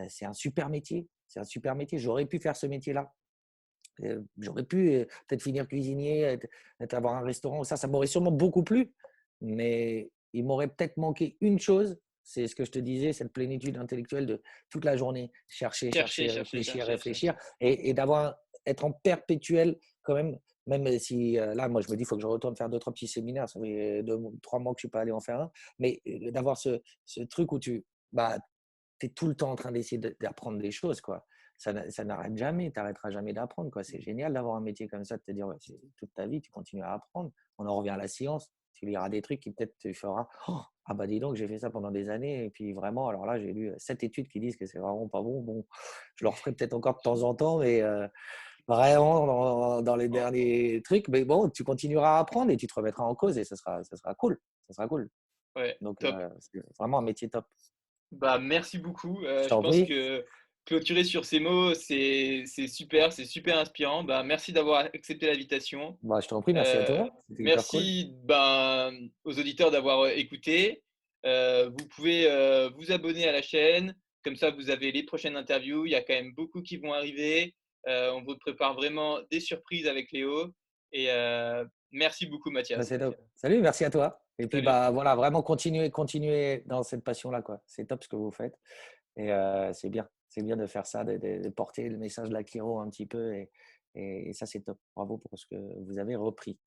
S2: C'est un super métier, c'est un super métier. J'aurais pu faire ce métier-là. J'aurais pu peut-être finir cuisinier, avoir un restaurant. Ça m'aurait sûrement beaucoup plu. Mais il m'aurait peut-être manqué une chose, c'est ce que je te disais, cette plénitude intellectuelle de toute la journée, chercher,
S1: chercher,
S2: chercher,
S1: chercher,
S2: réfléchir,
S1: chercher,
S2: réfléchir,
S1: chercher.
S2: et être en perpétuel quand même. Même si là, moi, je me dis, il faut que je retourne faire 2-3 petits séminaires. Ça fait 2-3 mois que je ne suis pas allé en faire un. Mais d'avoir ce truc où bah, tu es tout le temps en train d'essayer d'apprendre des choses, quoi. Ça n'arrête jamais, tu n'arrêteras jamais d'apprendre, quoi. C'est génial d'avoir un métier comme ça, de te dire, ouais, toute ta vie, tu continues à apprendre. On en revient à la science. Tu liras des trucs qui peut-être te fera, oh, ah bah dis donc, j'ai fait ça pendant des années. Et puis vraiment, alors là, j'ai lu 7 études qui disent que c'est vraiment pas bon. Bon, je le referai peut-être encore de temps en temps, mais vraiment dans les
S1: Oh,
S2: derniers trucs. Mais bon, tu continueras à apprendre et tu te remettras en cause et ça sera cool. Ça sera cool.
S1: ouais,
S2: Donc,
S1: top.
S2: c'est vraiment un métier top.
S1: Bah, merci beaucoup.
S2: Je
S1: Je
S2: t'en
S1: pense
S2: prie.
S1: que clôturer sur ces mots, c'est super inspirant. Bah, merci d'avoir accepté l'invitation.
S2: Bah, je t'en prie, merci à
S1: Heu,
S2: toi. C'était hyper cool.
S1: merci, ben, aux auditeurs d'avoir, écouté. Vous pouvez, vous abonner à la chaîne, comme ça vous avez les prochaines interviews. Il y a quand même beaucoup qui vont arriver. On vous prépare vraiment des surprises avec Léo et merci beaucoup
S2: Bah,
S1: Mathias.
S2: c'est top. Salut, merci à toi. Et puis,
S1: Salut.
S2: bah, voilà, vraiment continuer dans cette passion-là, quoi. C'est top ce que vous faites. Et c'est bien. C'est bien de faire ça, de porter le message de la chiro un petit peu. Et ça, c'est top. Bravo pour ce que vous avez repris.